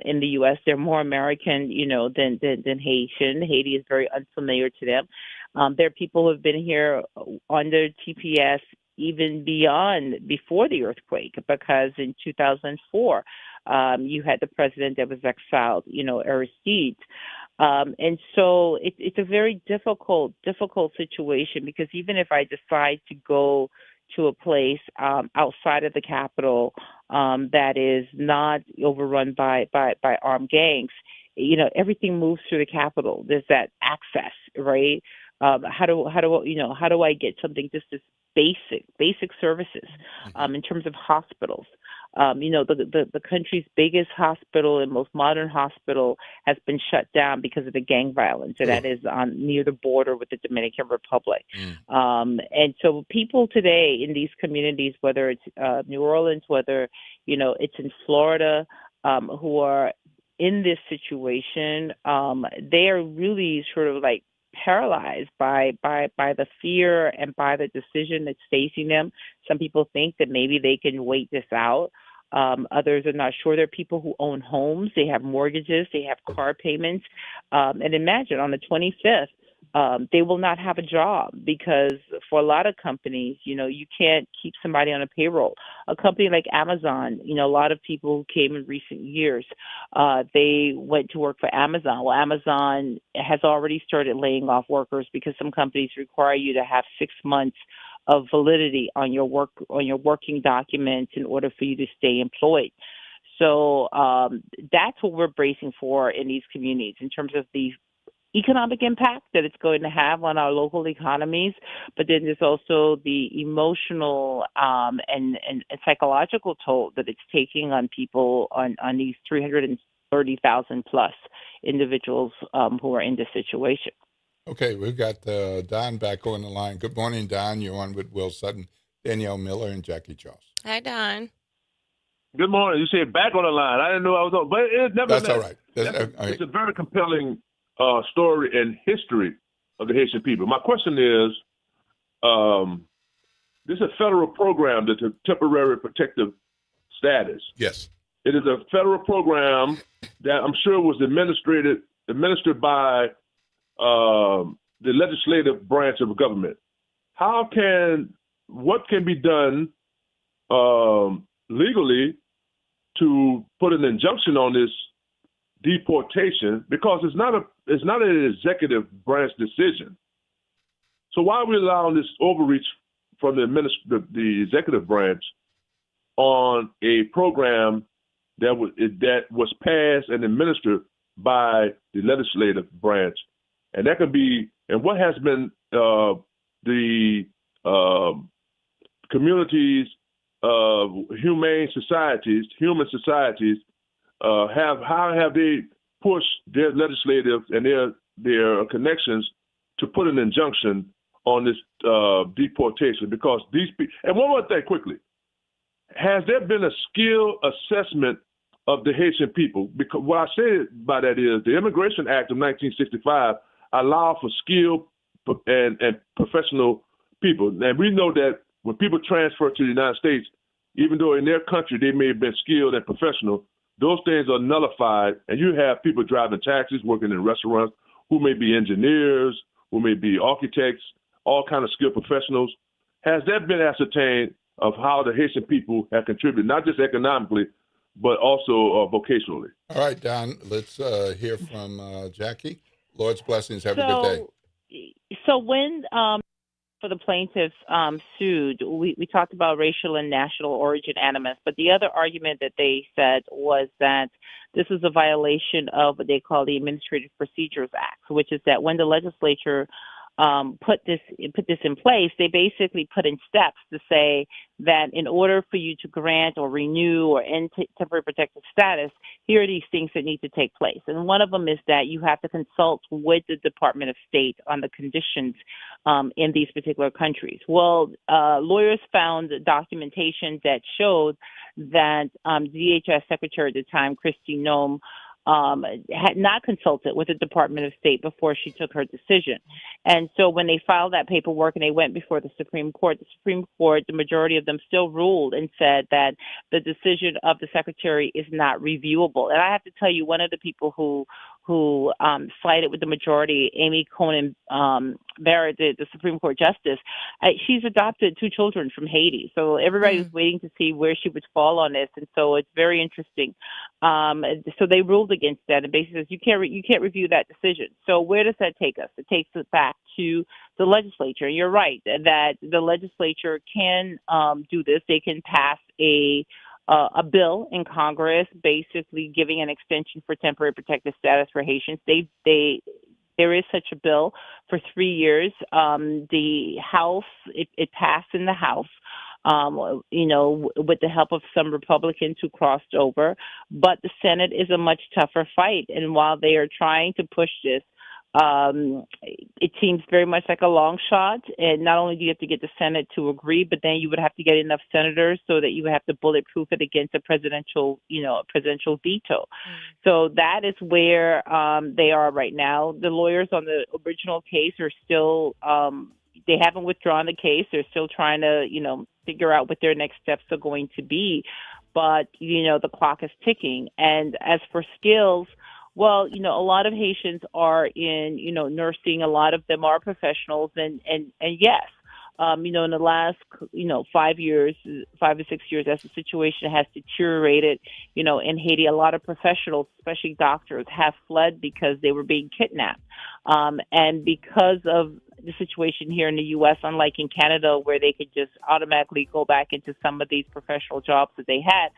P: in the U.S. They're more American, than Haitian. Haiti is very unfamiliar to them. There are people who have been here under TPS even before the earthquake, because in 2004, you had the president that was exiled, Aristide. And so it's a very difficult situation, because even if I decide to go to a place outside of the capital that is not overrun by armed gangs, everything moves through the capital. There's that access, right? How do I get something just as basic services in terms of hospitals? The country's biggest hospital and most modern hospital has been shut down because of the gang violence, and that is near the border with the Dominican Republic. And so people today in these communities, whether it's New Orleans, whether it's in Florida, who are in this situation, they are really sort of like paralyzed by the fear and by the decision that's facing them. Some people think that maybe they can wait this out. Others are not sure. There are people who own homes. They have mortgages. They have car payments. And imagine on the 25th, they will not have a job, because for a lot of companies, you can't keep somebody on a payroll. A company like Amazon, a lot of people who came in recent years, they went to work for Amazon. Well, Amazon has already started laying off workers because some companies require you to have 6 months of validity on your working documents in order for you to stay employed. So that's what we're bracing for in these communities in terms of the economic impact that it's going to have on our local economies, but then there's also the emotional and psychological toll that it's taking on people, on these 330,000 plus individuals who are in this situation.
A: Okay, we've got Don back on the line. Good morning, Don. You're on with Will Sutton, Danielle Miller, and Jackie Charles.
B: Hi, Don.
U: Good morning. You said back on the line. I didn't know I was on, but
A: That's all right.
U: It's a very compelling story and history of the Haitian people. My question is, this is a federal program that's a temporary protective status.
A: Yes.
U: It is a federal program that I'm sure was administered by the legislative branch of government. What can be done legally to put an injunction on this deportation, because it's not an executive branch decision. So why are we allowing this overreach from the executive branch on a program that was passed and administered by the legislative branch? And that could be, and what has been the communities of human societies, how have they pushed their legislative and their connections to put an injunction on this deportation? Because these people, and one more thing quickly, has there been a skill assessment of the Haitian people? Because what I say by that is the Immigration Act of 1965 allowed for skilled and professional people. And we know that when people transfer to the United States, even though in their country they may have been skilled and professional, those things are nullified, and you have people driving taxis, working in restaurants, who may be engineers, who may be architects, all kind of skilled professionals. Has that been ascertained of how the Haitian people have contributed, not just economically, but also vocationally?
A: All right, Don, let's hear from Jackie. Lord's blessings. Have a good day.
P: So when for the plaintiffs sued, we talked about racial and national origin animus, but the other argument that they said was that this is a violation of what they call the Administrative Procedures Act, which is that when the legislature put this in place, they basically put in steps to say that in order for you to grant or renew or end temporary protected status, here are these things that need to take place. And one of them is that you have to consult with the Department of State on the conditions in these particular countries. Well, lawyers found documentation that showed that DHS Secretary at the time, Kristi Noem, had not consulted with the Department of State before she took her decision. And so when they filed that paperwork and they went before the Supreme Court, the majority of them still ruled and said that the decision of the Secretary is not reviewable. And I have to tell you, one of the people who sided with the majority, Amy Coney Barrett, the Supreme Court Justice, she's adopted 2 children from Haiti. So everybody was waiting to see where she would fall on this. And so it's very interesting. So they ruled against that and basically says you can't review that decision. So where does that take us? It takes us back to the legislature. You're right that the legislature can do this. They can pass a bill in Congress basically giving an extension for temporary protected status for Haitians. There is such a bill for 3 years. The House, it passed in the House, with the help of some Republicans who crossed over. But the Senate is a much tougher fight. And while they are trying to push this, it seems very much like a long shot. And not only do you have to get the Senate to agree, but then you would have to get enough senators so that you would have to bulletproof it against a presidential veto. So that is where they are right now. The lawyers on the original case are still, they haven't withdrawn the case. They're still trying to, figure out what their next steps are going to be. But, the clock is ticking. And as for skills, well, a lot of Haitians are in, nursing. A lot of them are professionals. And yes, in the last, 5 or 6 years, as the situation has deteriorated, in Haiti, a lot of professionals, especially doctors, have fled because they were being kidnapped. And because of the situation here in the U.S., unlike in Canada, where they could just automatically go back into some of these professional jobs that they had,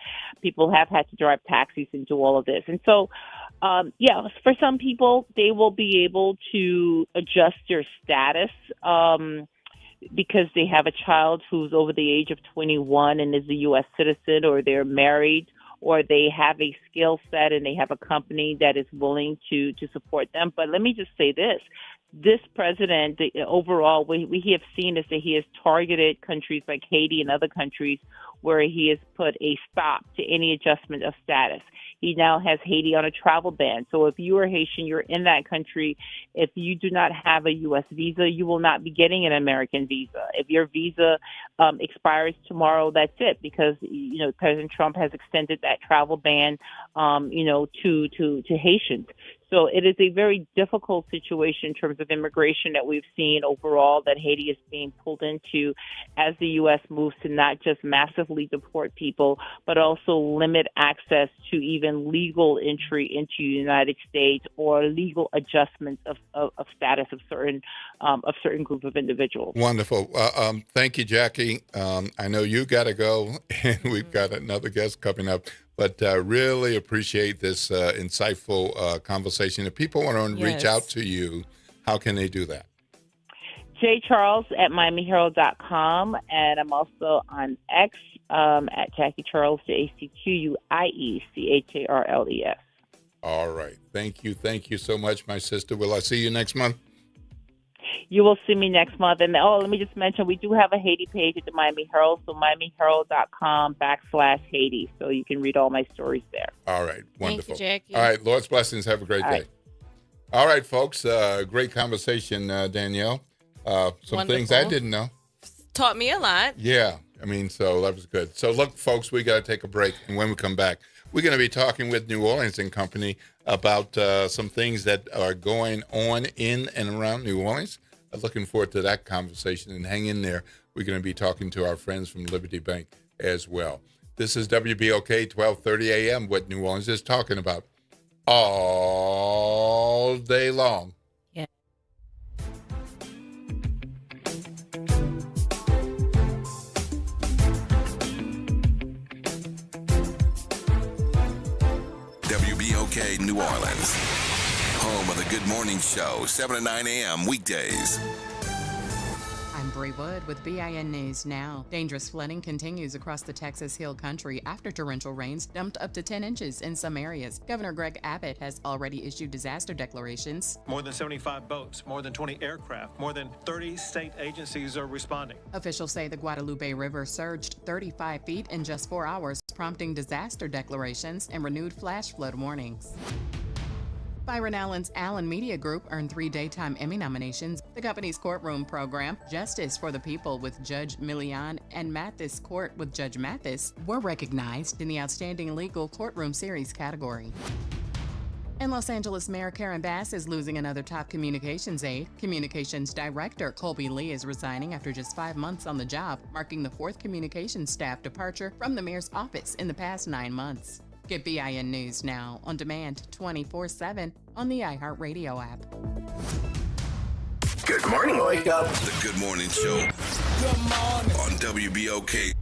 P: people have had to drive taxis and do all of this. And so, for some people, they will be able to adjust their status because they have a child who's over the age of 21 and is a U.S. citizen, or they're married, or they have a skill set and they have a company that is willing to support them. But let me just say this president, overall, we have seen is that he has targeted countries like Haiti and other countries where he has put a stop to any adjustment of status. He now has Haiti on a travel ban. So if you are Haitian, you're in that country. If you do not have a U.S. visa, you will not be getting an American visa. If your visa expires tomorrow, that's it, because, President Trump has extended that travel ban, to Haitians. So it is a very difficult situation in terms of immigration that we've seen overall that Haiti is being pulled into as the U.S. moves to not just massively deport people, but also limit access to even legal entry into the United States or legal adjustments of status of certain group of individuals.
A: Wonderful. Thank you, Jackie. I know you got to go, and we've got another guest coming up. But really appreciate this insightful conversation. If people want to reach out to you, how can they do that?
P: jcharles@miamiherald.com, and I'm also on X at Jackie Charles, JACQUIECHARLES.
A: All right. Thank you so much, my sister. Will I see you next month?
P: You will see me next month. And let me just mention, we do have a Haiti page at the Miami Herald, so miamiherald.com/Haiti. So you can read all my stories there.
A: All right. Wonderful.
B: Thank you, Jackie.
A: All right. Lord's blessings. Have a great day.
P: Right.
A: All right, folks. Great conversation, Danielle. Some
B: Wonderful.
A: things I didn't know.
B: Taught me a lot.
A: Yeah. So that was good. So look, folks, we got to take a break. And when we come back, we're going to be talking with New Orleans & Company about some things that are going on in and around New Orleans. Looking forward to that conversation, and hang in there. We're going to be talking to our friends from Liberty Bank as well. This is WBOK 1230 AM, what New Orleans is talking about all day long.
B: Yeah.
O: WBOK New Orleans, home of the Good Morning Show, 7 to 9 a.m. weekdays.
C: Gregory Wood with BIN News Now. Dangerous flooding continues across the Texas Hill Country after torrential rains dumped up to 10 inches in some areas. Governor Greg Abbott has already issued disaster declarations.
V: More than 75 boats, more than 20 aircraft, more than 30 state agencies are responding.
C: Officials say the Guadalupe River surged 35 feet in just 4 hours, prompting disaster declarations and renewed flash flood warnings. Byron Allen's Allen Media Group earned 3 Daytime Emmy nominations. The company's courtroom program, Justice for the People with Judge Milian and Mathis Court with Judge Mathis, were recognized in the Outstanding Legal Courtroom Series category. And Los Angeles Mayor Karen Bass is losing another top communications aide. Communications Director Colby Lee is resigning after just 5 months on the job, marking the 4th communications staff departure from the mayor's office in the past 9 months. Get BIN News Now on demand 24/7 on the iHeartRadio app.
O: Good morning, Wake Up. The Good Morning Show. Good morning. On WBOK.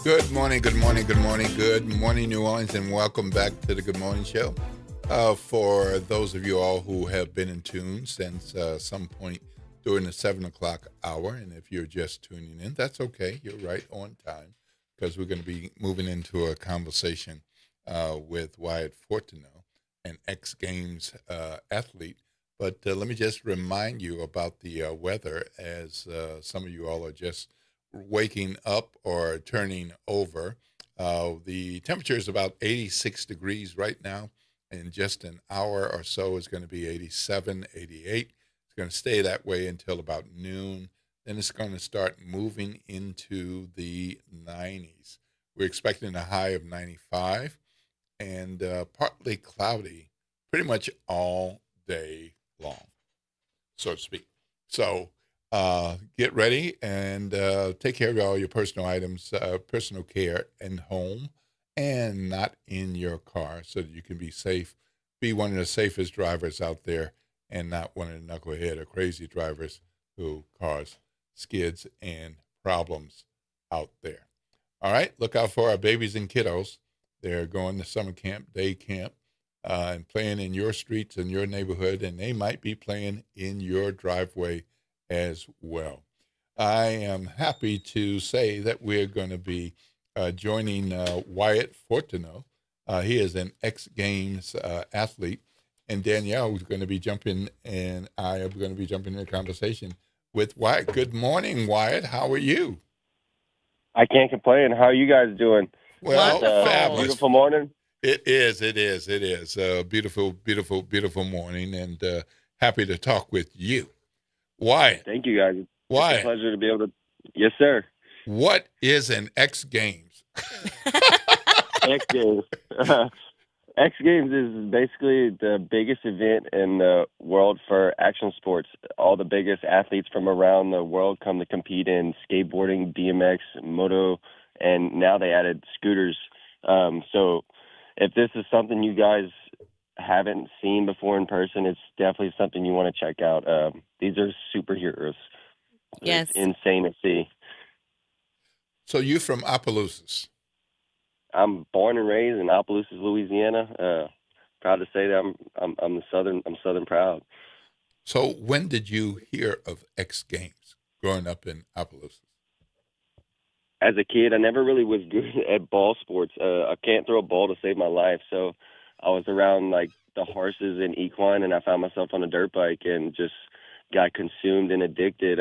A: Good morning, good morning, good morning, good morning, New Orleans, and welcome back to the Good Morning Show. For those of you all who have been in tune since some point during the 7 o'clock hour, and if you're just tuning in, that's okay. You're right on time, because we're going to be moving into a conversation with Wyatt Fortineau, an X Games athlete. But let me just remind you about the weather, as some of you all are just waking up or turning over. The temperature is about 86 degrees right now. In just an hour or so, it's going to be 87, 88. It's going to stay that way until about noon. Then it's going to start moving into the 90s. We're expecting a high of 95 and partly cloudy pretty much all day long, so to speak. So get ready and take care of all your personal items, personal care and home, and not in your car, so that you can be safe, be one of the safest drivers out there, and not one of the knucklehead or crazy drivers who cause skids and problems out there. All right, look out for our babies and kiddos. They're going to summer camp, day camp, and playing in your streets and your neighborhood, and they might be playing in your driveway as well. I am happy to say that we're going to be joining Wyatt Fortineau. He is an X Games athlete, and Danielle is going to be jumping, and I am going to be jumping in a conversation with Wyatt. Good morning, Wyatt. How are you?
W: I can't complain. How are you guys doing?
A: Well, fabulous.
W: Beautiful morning.
A: It is. Beautiful, beautiful, beautiful morning, and happy to talk with you. Wyatt.
W: Thank you, guys.
A: Wyatt.
W: It's a pleasure to be able to. Yes, sir.
A: What is an X Games?
W: X Games. X Games is basically the biggest event in the world for action sports. All the biggest athletes from around the world come to compete in skateboarding, BMX, moto, and now they added scooters. So if this is something you guys haven't seen before in person, it's definitely something you want to check out. These are superheroes.
B: Yes.
W: It's insane to see.
A: So you're from Opelousas?
W: I'm born and raised in Opelousas, Louisiana. Proud to say that I'm Southern proud.
A: So when did you hear of X Games growing up in Opelousas?
W: As a kid, I never really was good at ball sports. I can't throw a ball to save my life, so I was around like the horses and equine, and I found myself on a dirt bike and just got consumed and addicted.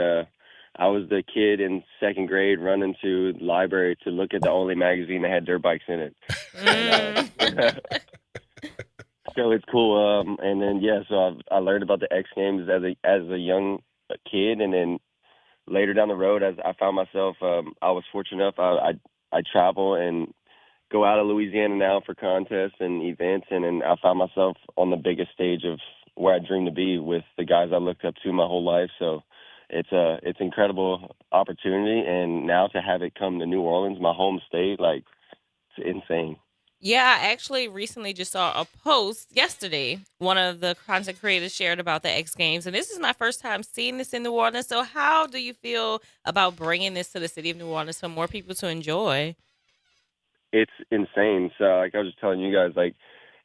W: I was the kid in second grade running to the library to look at the only magazine that had dirt bikes in it. So it's cool. And then, so I learned about the X Games as a young kid, and then later down the road, as I found myself, I was fortunate enough, I travel and go out of Louisiana now for contests and events, and then I found myself on the biggest stage of where I dreamed to be with the guys I looked up to my whole life. So it's incredible opportunity, and now to have it come to New Orleans, my home state, like, it's insane.
B: Yeah, I actually recently just saw a post yesterday. One of the content creators shared about the X Games, and this is my first time seeing this in New Orleans. So, how do you feel about bringing this to the city of New Orleans for more people to enjoy?
W: It's insane. So, like I was just telling you guys, like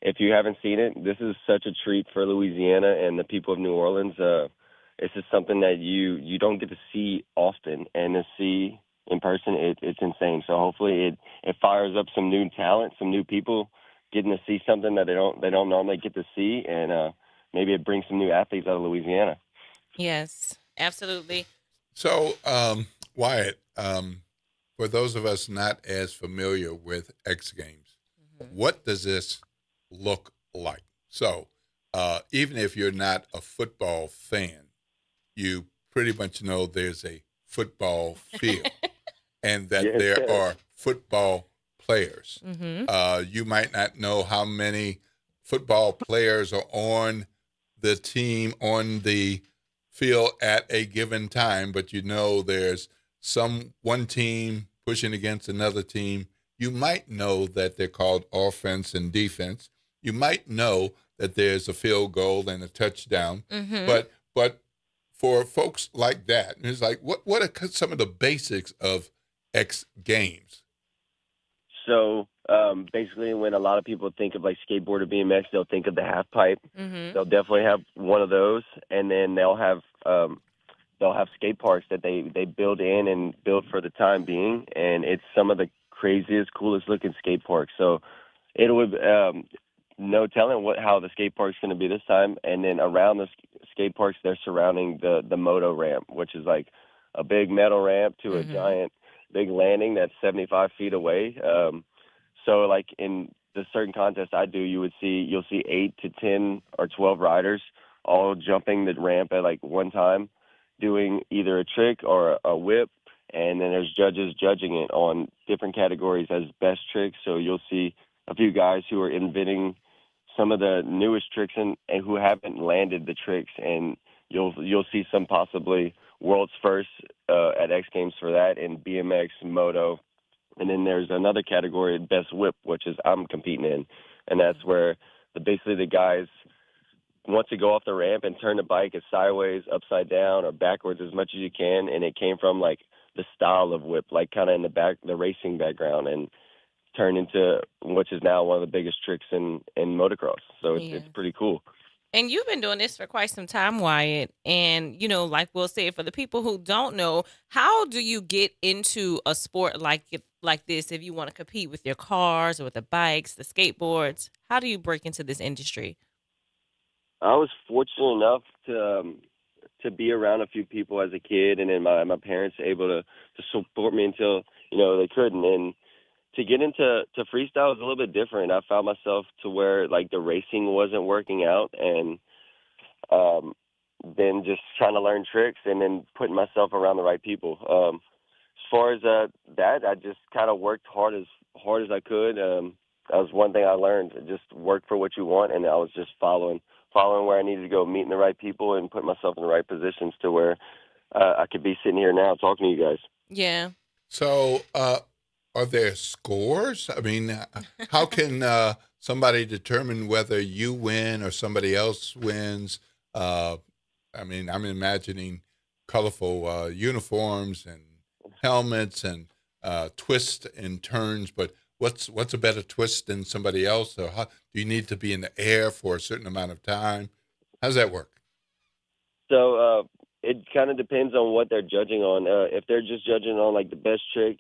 W: if you haven't seen it, this is such a treat for Louisiana and the people of New Orleans. It's just something that you don't get to see often, and to see in person, it's insane. So hopefully it fires up some new talent, some new people getting to see something that they don't normally get to see, and maybe it brings some new athletes out of Louisiana.
B: Yes, absolutely.
A: So, Wyatt, for those of us not as familiar with X Games, what does this look like? So, even if you're not a football fan, you pretty much know there's a football field and that there are football players. You might not know how many football players are on the team, on the field at a given time, but you know there's one team pushing against another team. You might know that they're called offense and defense. You might know that there's a field goal and a touchdown. But for folks like that, it's like, what are some of the basics of X Games?
W: So basically, when a lot of people think of like skateboard or BMX, they'll think of the half pipe. They'll definitely have one of those, and then they'll have skate parks that they build in and build for the time being, and it's some of the craziest, coolest looking skate parks. So it would no telling how the skate park's going to be this time. And then around the skate parks, they're surrounding the moto ramp, which is like a big metal ramp to a giant big landing that's 75 feet away. So like in the certain contest I do, you'll see 8 to 10 or 12 riders all jumping the ramp at like one time, doing either a trick or a whip, and then there's judges judging it on different categories as best tricks. So you'll see a few guys who are inventing some of the newest tricks and who haven't landed the tricks, and you'll see some possibly world's first at X Games for that in BMX, moto, and then there's another category, best whip, which is I'm competing in, and that's where basically the guys want to go off the ramp and turn the bike as sideways, upside down, or backwards as much as you can, and it came from like the style of whip, like kind of in the racing background, and turned into which is now one of the biggest tricks in motocross. So it's pretty cool.
B: And you've been doing this for quite some time, Wyatt. And, like we'll say, for the people who don't know, how do you get into a sport like this if you want to compete with your cars or with the bikes, the skateboards? How do you break into this industry?
W: I was fortunate enough to be around a few people as a kid, and then my parents able to support me until, they couldn't. And to get into freestyle was a little bit different. I found myself to where like the racing wasn't working out, and then just trying to learn tricks and then putting myself around the right people. As far as that, I just kind of worked hard as I could. That was one thing I learned: just work for what you want, and I was just following where I needed to go, meeting the right people, and putting myself in the right positions to where I could be sitting here now talking to you guys.
B: Yeah.
A: So, are there scores? I mean, how can somebody determine whether you win or somebody else wins? I mean, I'm imagining colorful uniforms and helmets and twists and turns, but what's a better twist than somebody else? Or how, do you need to be in the air for a certain amount of time? How does that work?
W: So it kind of depends on what they're judging on. If they're just judging on like the best trick,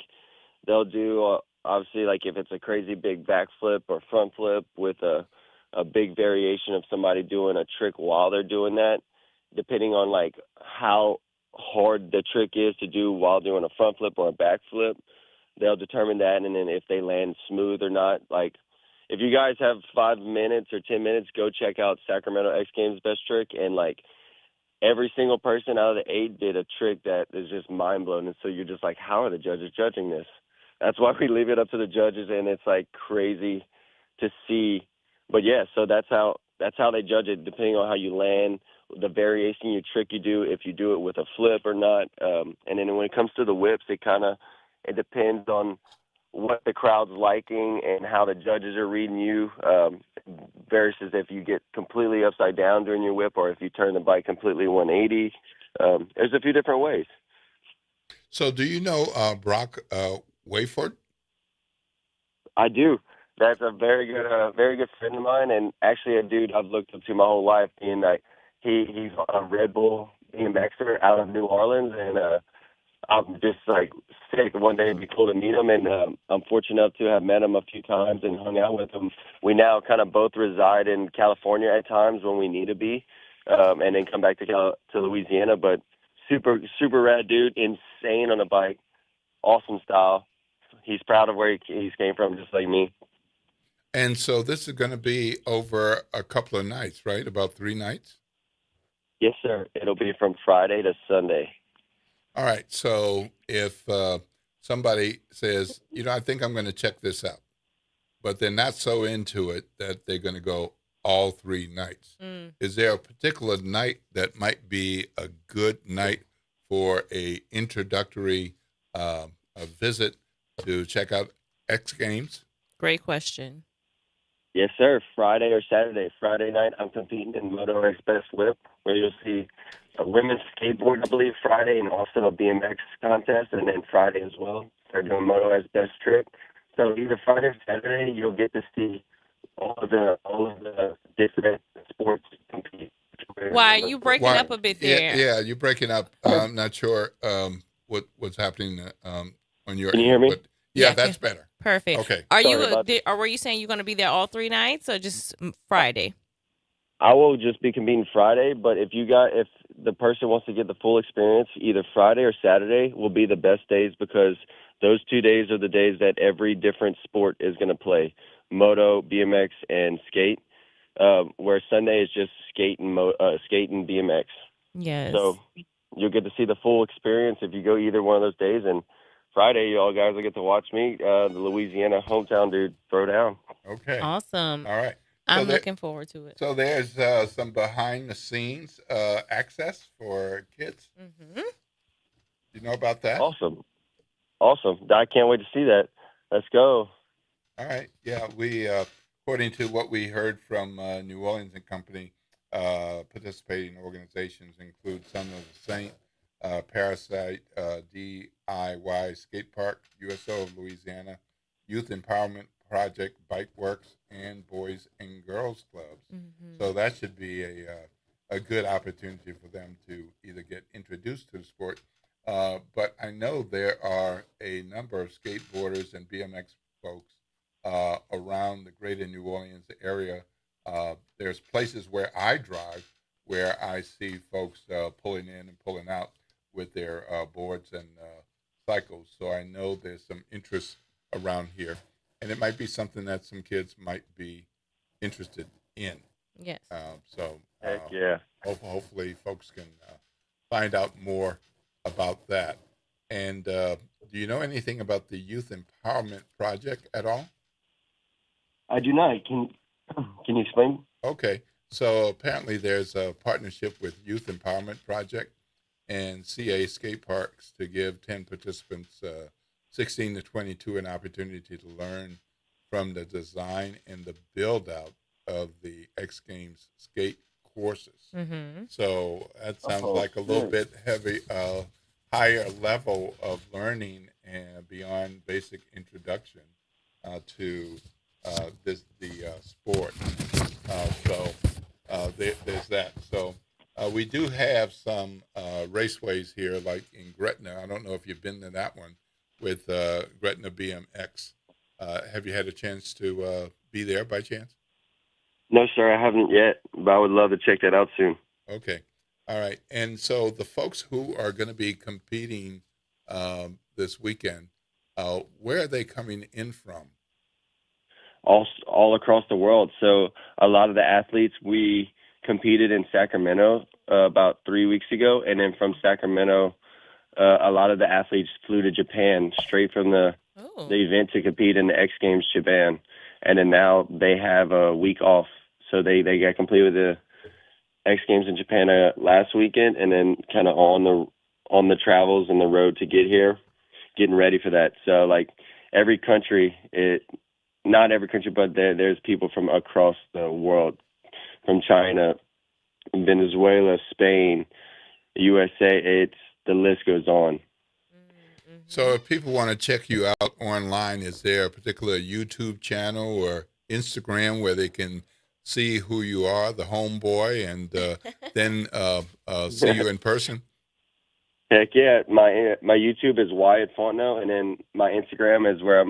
W: they'll do obviously like if it's a crazy big backflip or front flip with a big variation of somebody doing a trick while they're doing that, depending on like how hard the trick is to do while doing a front flip or a back flip, they'll determine that. And then if they land smooth or not, like if you guys have 5 minutes or 10 minutes, go check out Sacramento X Games best trick, and like every single person out of the 8 did a trick that is just mind blowing. And so you're just like, how are the judges judging this? That's why we leave it up to the judges, and it's like crazy to see. But yeah, so that's how they judge it, depending on how you land, the variation your trick you do, if you do it with a flip or not. And then when it comes to the whips, it depends on what the crowd's liking and how the judges are reading you, versus if you get completely upside down during your whip or if you turn the bike completely 180. There's a few different ways.
A: So do you know Brock Wayford?
W: I do. That's a very good friend of mine, and actually a dude I've looked up to my whole life. Being like he's a Red Bull BMXer out of New Orleans, and I'm just like sick. One day it'd be cool to meet him, and I'm fortunate enough to have met him a few times and hung out with him. We now kind of both reside in California at times when we need to be, and then come back to Louisiana. But super rad dude, insane on a bike, awesome style. He's proud of where he's came from, just like me.
A: And so this is going to be over a couple of nights, right? About 3 nights?
W: Yes, sir. It'll be from Friday to Sunday.
A: All right. So if somebody says, I think I'm going to check this out, but they're not so into it that they're going to go all 3 nights. Is there a particular night that might be a good night for a introductory a visit to check out X Games?
B: Great question.
W: Yes, sir. Friday or Saturday. Friday night, I'm competing in Moto X Best Whip, where you'll see a women's skateboard, I believe, Friday, and also a BMX contest, and then Friday as well. They're doing Moto X Best Trip. So either Friday or Saturday, you'll get to see all of the different sports compete.
B: Why you breaking up a bit there?
A: Yeah, you're breaking up. I'm not sure what's happening on your.
W: Can you hear me?
A: But yeah, that's better.
B: Perfect.
A: Okay.
B: Or were you saying you're going to be there all 3 nights or just Friday?
W: I will just be competing Friday, but if the person wants to get the full experience, either Friday or Saturday will be the best days, because those 2 days are the days that every different sport is going to play: moto, BMX, and skate. Where Sunday is just skate and BMX.
B: Yes.
W: So you'll get to see the full experience if you go either one of those days. And Friday, y'all guys will get to watch me, the Louisiana hometown dude, throw down.
A: Okay.
B: Awesome.
A: All right.
B: I'm looking forward to it.
A: So there's some behind-the-scenes access for kids.
B: Mm-hmm.
A: You know about that?
W: Awesome. I can't wait to see that. Let's go.
A: All right. Yeah, we, according to what we heard from New Orleans and Company, participating organizations include Son of the Saint, Parasite, DIY Skate Park, USO of Louisiana, Youth Empowerment Project, Bike Works, and Boys and Girls Clubs.
B: Mm-hmm.
A: So that should be a good opportunity for them to either get introduced to the sport. But I know there are a number of skateboarders and BMX folks around the greater New Orleans area. There's places where I drive where I see folks pulling in and pulling out with their boards and cycles. So I know there's some interest around here. And it might be something that some kids might be interested in.
B: Yes.
W: Heck yeah.
A: Hopefully folks can find out more about that. And do you know anything about the Youth Empowerment Project at all?
W: I do not. Can you explain?
A: Okay. So apparently there's a partnership with Youth Empowerment Project and CA Skate Parks to give 10 participants 16 to 22 an opportunity to learn from the design and the build out of the X Games skate courses.
B: Mm-hmm.
A: So that sounds like a little bit heavy, higher level of learning and beyond basic introduction to the sport. There's that. So we do have some raceways here, like in Gretna. I don't know if you've been to that one with Gretna BMX. Have you had a chance to be there by chance?
W: No, sir, I haven't yet, but I would love to check that out soon.
A: Okay. All right. And so the folks who are going to be competing this weekend, where are they coming in from?
W: All across the world. So a lot of the athletes, we competed in Sacramento about 3 weeks ago, and then from Sacramento, a lot of the athletes flew to Japan straight from the event to compete in the X Games Japan, and then now they have a week off, so they got complete with the X Games in Japan last weekend, and then kind of on the travels and the road to get here, getting ready for that. So like every country, not every country, but there's people from across the world, from China, Venezuela, Spain, USA. The list goes on.
A: So if people want to check you out online, is there a particular YouTube channel or Instagram where they can see who you are, the homeboy, and then see you in person?
W: Heck yeah! My YouTube is Wyatt Fontenot, and then my Instagram is where I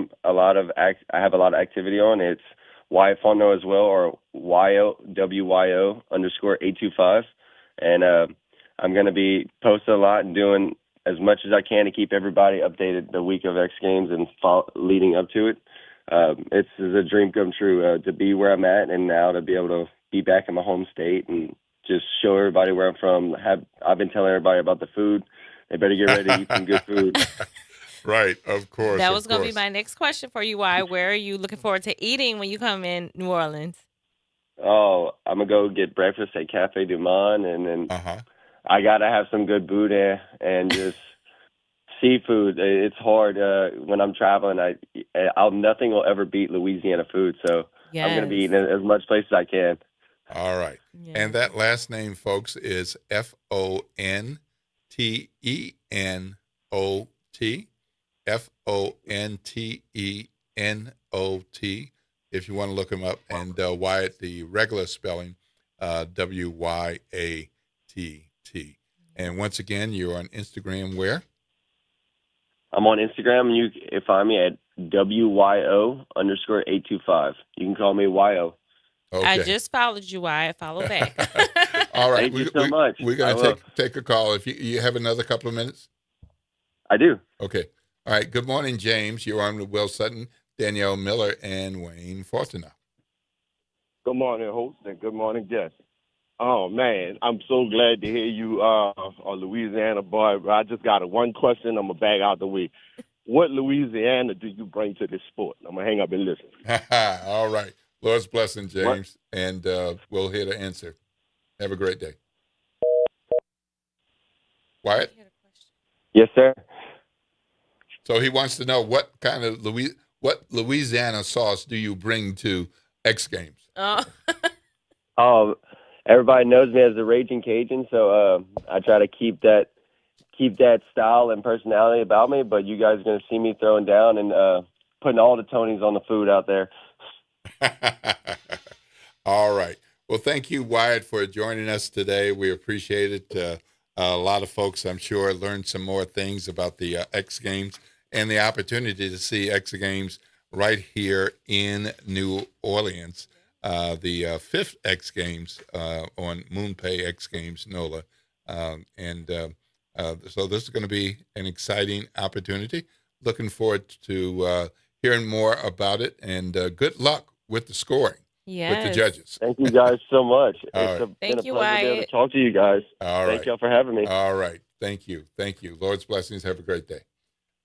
W: have a lot of activity on. It's Wyatt Fontenot as well, or WYO _825, and I'm gonna be posting a lot and doing as much as I can to keep everybody updated the week of X Games and leading up to it. It's a dream come true to be where I'm at, and now to be able to be back in my home state and just show everybody where I'm from. I've been telling everybody about the food. They better get ready to eat some good food.
A: Right, of course.
B: That was going to be my next question for you. Why? Where are you looking forward to eating when you come in New Orleans?
W: Oh, I'm going to go get breakfast at Cafe Du Monde, and then I got to have some good boudin and just seafood. It's hard when I'm traveling. Nothing will ever beat Louisiana food, so I'm going to be eating as much place as I can.
A: All right. Yeah. And that last name, folks, is Fontenot. Fontenot. If you want to look him up, and Wyatt, the regular spelling, Wyatt. And once again, you're on Instagram where?
W: I'm on Instagram, and you can find me at WYO _825. You can call me YO.
A: Okay.
B: I just followed you, Wyatt. Follow back.
A: All right.
W: Thank you so much.
A: We're going to take a call. If you have another couple of minutes?
W: I do.
A: Okay. All right. Good morning, James. You're on with Will Sutton, Danielle Miller, and Wayne Fontenot.
D: Good morning, host, and good morning, guest. Oh, man, I'm so glad to hear you a Louisiana boy. I just got one question. I'm going to bag out the way. What Louisiana do you bring to this sport? I'm going to hang up and listen.
A: All right. Lord's blessing, James, and we'll hear the answer. Have a great day. Wyatt?
W: Yes, sir.
A: So he wants to know what kind of Louisiana sauce do you bring to X Games?
W: Everybody knows me as the Raging Cajun, so I try to keep that style and personality about me. But you guys are going to see me throwing down and putting all the Tonys on the food out there.
A: All right. Well, thank you, Wyatt, for joining us today. We appreciate it. A lot of folks, I'm sure, learned some more things about the X Games and the opportunity to see X Games right here in New Orleans. The fifth X Games on MoonPay X Games NOLA. So this is going to be an exciting opportunity. Looking forward to hearing more about it, and good luck with the scoring with the judges.
W: Thank you guys so much.
A: It's
W: been a pleasure to be able to talk to you guys. Thank y'all for having me.
A: All right. Thank you. Lord's blessings. Have a great day.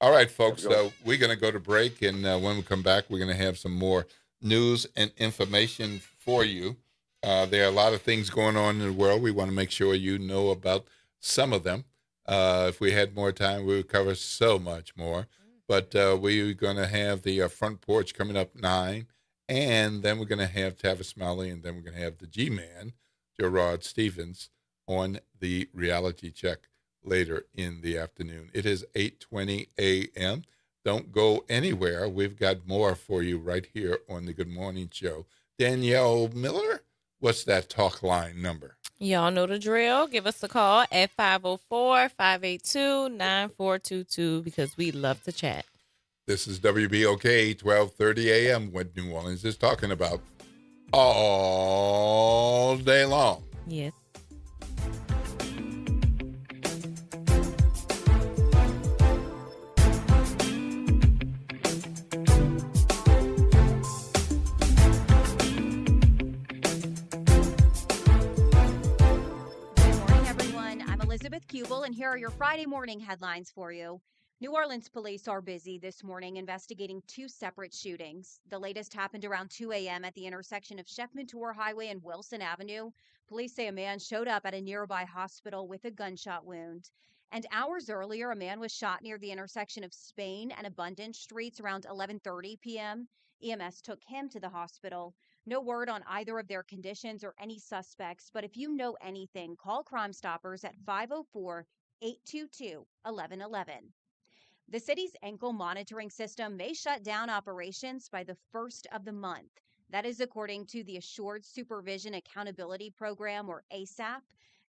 A: All right, folks. We're going to go to break, and when we come back, we're going to have some more news and information for you. There are a lot of things going on in the world. We want to make sure you know about some of them. If we had more time, we would cover so much more. But we're going to have the front porch coming up 9, and then we're going to have Tavis Smiley, and then we're going to have the G-Man, Gerard Stevens, on the reality check later in the afternoon. It is 8:20 a.m. Don't go anywhere. We've got more for you right here on the Good Morning Show. Danielle Miller, what's that talk line number?
B: Y'all know the drill. Give us a call at 504-582-9422 because we love to chat.
A: This is WBOK 1230 a.m. what New Orleans is talking about all day long.
B: Yes.
E: Elizabeth Kubel, and here are your Friday morning headlines for you. New Orleans police are busy this morning investigating 2 separate shootings. The latest happened around 2 a.m. at the intersection of Chef Mentor Highway and Wilson Avenue. Police say a man showed up at a nearby hospital with a gunshot wound. And hours earlier, a man was shot near the intersection of Spain and Abundance Streets around 11:30 p.m. EMS took him to the hospital. No word on either of their conditions or any suspects, but if you know anything, call Crime Stoppers at 504-822-1111. The city's ankle monitoring system may shut down operations by the first of the month. That is according to the Assured Supervision Accountability Program, or ASAP.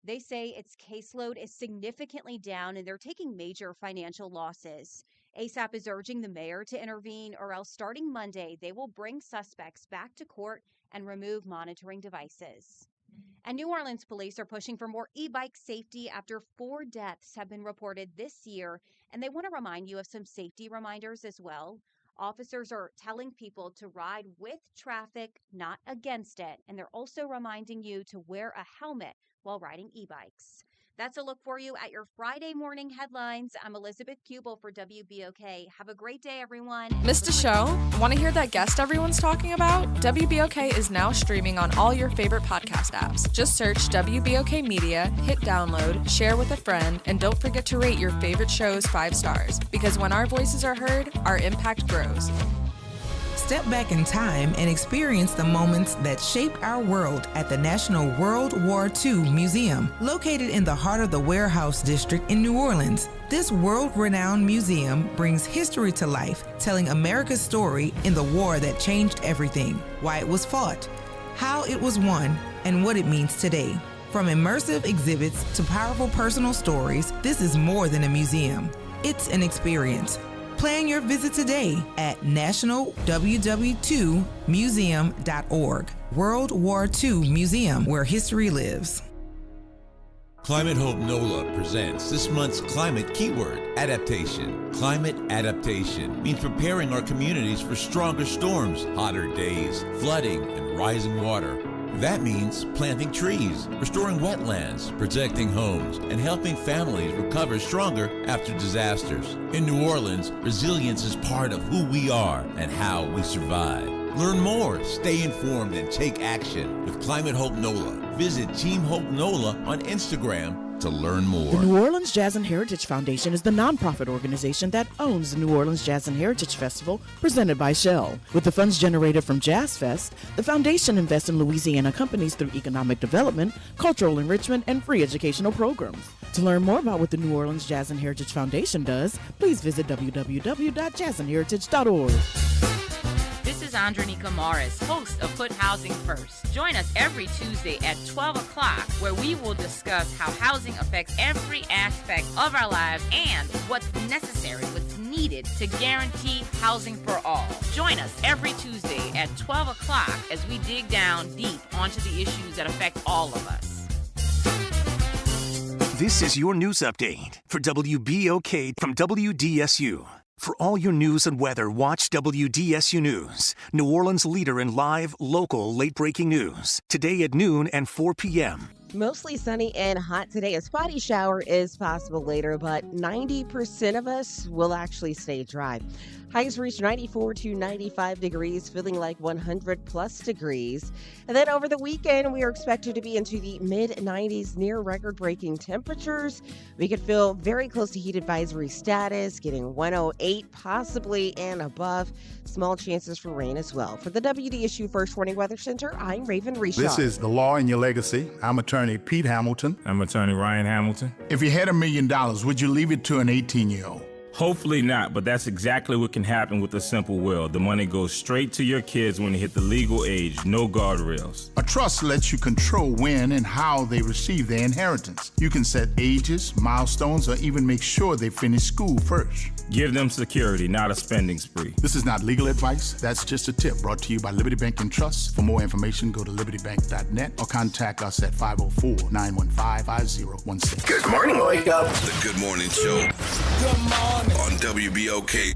E: They say its caseload is significantly down and they're taking major financial losses. ASAP is urging the mayor to intervene, or else starting Monday, they will bring suspects back to court and remove monitoring devices. And New Orleans police are pushing for more e-bike safety after 4 deaths have been reported this year, and they want to remind you of some safety reminders as well. Officers are telling people to ride with traffic, not against it, and they're also reminding you to wear a helmet while riding e-bikes. That's a look for you at your Friday morning headlines. I'm Elizabeth Kubel for WBOK. Have a great day, everyone.
Q: Missed a show? Want to hear that guest everyone's talking about? WBOK is now streaming on all your favorite podcast apps. Just search WBOK Media, hit download, share with a friend, and don't forget to rate your favorite shows 5 stars. Because when our voices are heard, our impact grows.
L: Step back in time and experience the moments that shaped our world at the National World War II Museum, located in the heart of the Warehouse District in New Orleans. This world-renowned museum brings history to life, telling America's story in the war that changed everything, why it was fought, how it was won, and what it means today. From immersive exhibits to powerful personal stories, this is more than a museum. It's an experience. Plan your visit today at nationalww2museum.org. World War II Museum, where history lives.
F: Climate Hope NOLA presents this month's climate keyword, adaptation. Climate adaptation means preparing our communities for stronger storms, hotter days, flooding, and rising water. That means planting trees, restoring wetlands, protecting homes, and helping families recover stronger after disasters. In New Orleans, resilience is part of who we are and how we survive. Learn more, stay informed, and take action with Climate Hope NOLA. Visit Team Hope NOLA on Instagram to learn more.
G: The New Orleans Jazz and Heritage Foundation is the nonprofit organization that owns the New Orleans Jazz and Heritage Festival, presented by Shell. With the funds generated from Jazz Fest, the foundation invests in Louisiana companies through economic development, cultural enrichment, and free educational programs. To learn more about what the New Orleans Jazz and Heritage Foundation does, please visit www.jazzandheritage.org.
K: This is Andronika Morris, host of Put Housing First. Join us every Tuesday at 12 o'clock, where we will discuss how housing affects every aspect of our lives and what's necessary, what's needed to guarantee housing for all. Join us every Tuesday at 12 o'clock as we dig down deep onto the issues that affect all of us.
M: This is your news update for WBOK from WDSU. For all your news and weather, watch WDSU News, New Orleans' leader in live, local, late-breaking news. Today at noon and 4 p.m.
N: Mostly sunny and hot today. A spotty shower is possible later, but 90% of us will actually stay dry. Highs reach 94 to 95 degrees, feeling like 100 plus degrees. And then over the weekend, we are expected to be into the mid-90s, near record-breaking temperatures. We could feel very close to heat advisory status, getting 108 possibly and above. Small chances for rain as well. For the WDSU First Warning Weather Center, I'm Raven Richard.
I: This is The Law in Your Legacy. I'm attorney Pete Hamilton.
X: I'm attorney Ryan Hamilton.
I: If you had $1 million, would you leave it to an 18-year-old?
X: Hopefully not, but that's exactly what can happen with a simple will. The money goes straight to your kids when they hit the legal age, no guardrails.
I: A trust lets you control when and how they receive their inheritance. You can set ages, milestones, or even make sure they finish school first.
X: Give them security, not a spending spree.
I: This is not legal advice. That's just a tip brought to you by Liberty Bank and Trust. For more information, go to libertybank.net or contact us at 504-915-5016.
O: Good morning, Wake Up. The Good Morning Show. Good morning. On WBOK.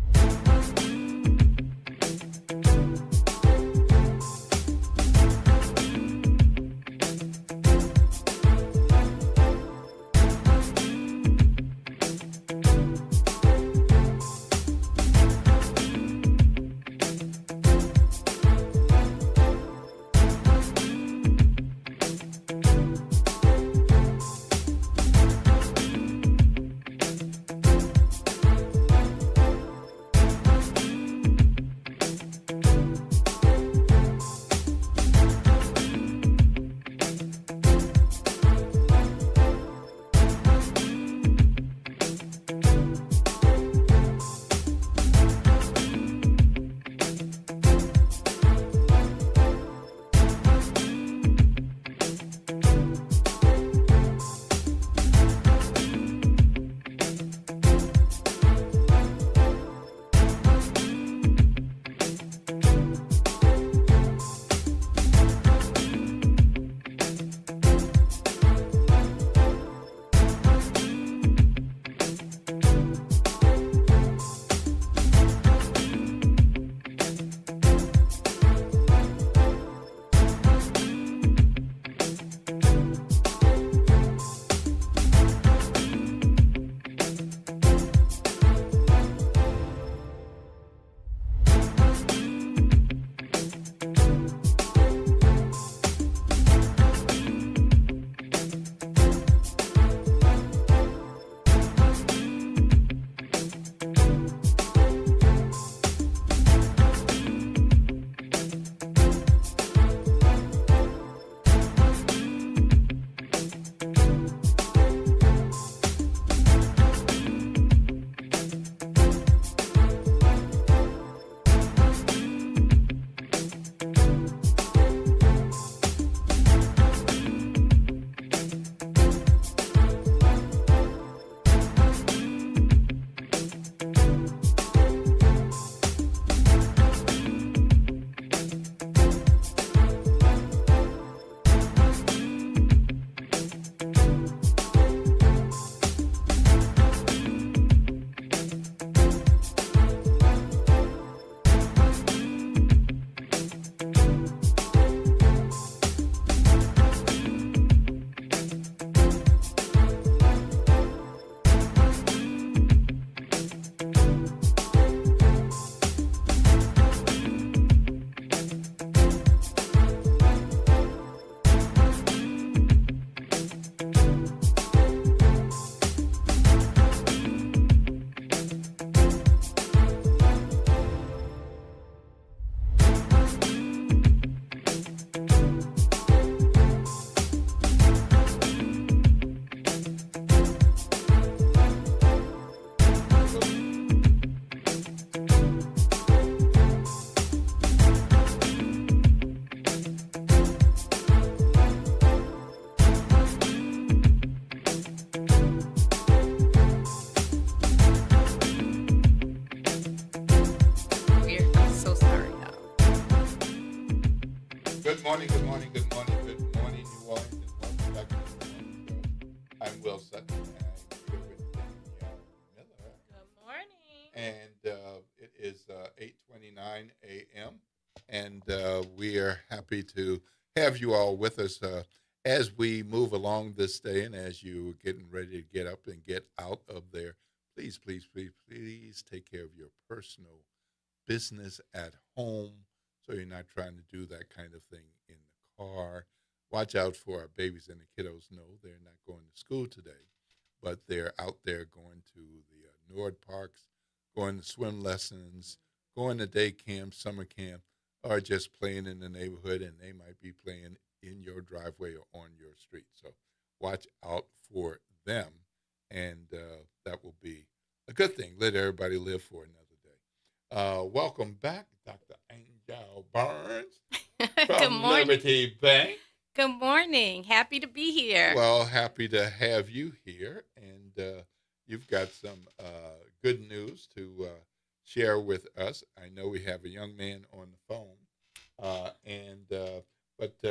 A: morning, good morning, good morning, good morning, New Orleans, and welcome back to the morning show. I'm Will Sutton, and I'm here with Danielle Miller.
B: Good morning.
A: And it is 8:29 a.m., and we are happy to have you all with us as we move along this day, and as you're getting ready to get up and get out of there. Please, please, please, please take care of your personal business at home, so you're not trying to do that kind of thing in the car. Watch out for our babies and the kiddos. No, they're not going to school today, but they're out there going to the Nord parks, going to swim lessons, going to day camp, summer camp, or just playing in the neighborhood, and they might be playing in your driveway or on your street. So watch out for them, and that will be a good thing. Let everybody live for another day. Welcome back, Dr. Angel Burns from
H: Good morning.
A: Liberty Bank.
H: Good morning. Happy to be here.
A: Well, happy to have you here, and you've got some good news to share with us. I know we have a young man on the phone, but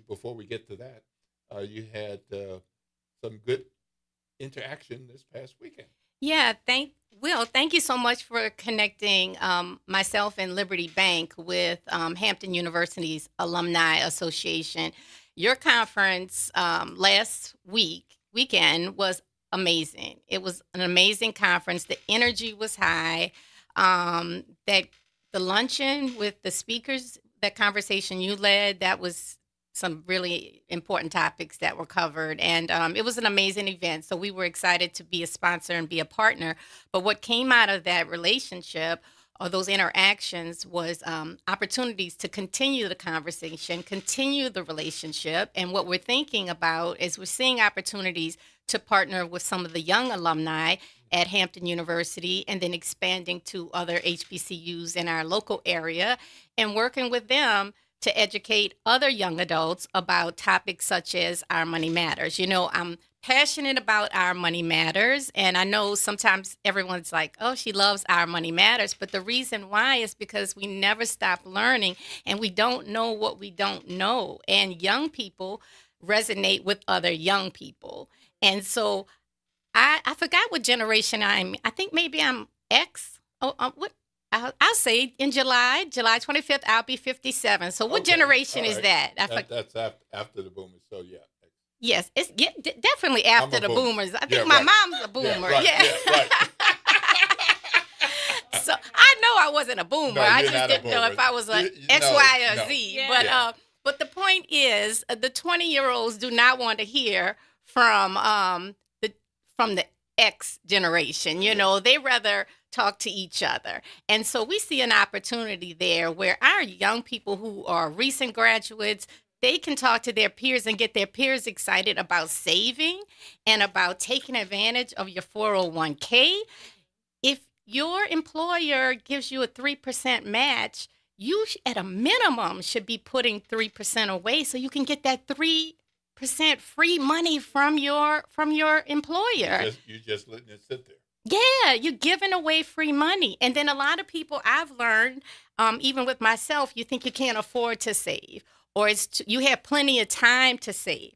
A: before we get to that, you had some good interaction this past weekend.
H: Yeah, thank you so much for connecting myself and Liberty Bank with Hampton University's Alumni Association. Your conference last weekend was amazing. It was an amazing conference. The energy was high. That the luncheon with the speakers, that conversation you led, that was some really important topics that were covered. And it was an amazing event. So we were excited to be a sponsor and be a partner. But what came out of that relationship or those interactions was opportunities to continue the conversation, continue the relationship. And what we're thinking about is we're seeing opportunities to partner with some of the young alumni at Hampton University and then expanding to other HBCUs in our local area and working with them to educate other young adults about topics such as Our Money Matters. You know, I'm passionate about Our Money Matters, and I know sometimes everyone's like, oh, she loves Our Money Matters, but the reason why is because we never stop learning and we don't know what we don't know, and young people resonate with other young people. And so I forgot what generation I'm. I think maybe I'm X. What? I'll say in July 25th, I'll be 57. So what generation is that?
A: That's after the boomers. So yeah.
H: Yes, it's definitely after the boomers. I think my mom's a boomer. Right. So I know I wasn't a boomer.
A: No,
H: I just didn't know if I was a X, Y, or Z.
B: Yeah.
H: But the point is, the 20-year-olds do not want to hear from the X generation. You know, they rather talk to each other. And so we see an opportunity there where our young people who are recent graduates, they can talk to their peers and get their peers excited about saving and about taking advantage of your 401k. If your employer gives you a 3% match, you at a minimum should be putting 3% away so you can get that 3% free money from your employer.
A: You're just letting it sit there.
H: Yeah, you're giving away free money. And then a lot of people I've learned, even with myself, you think you can't afford to save or you have plenty of time to save.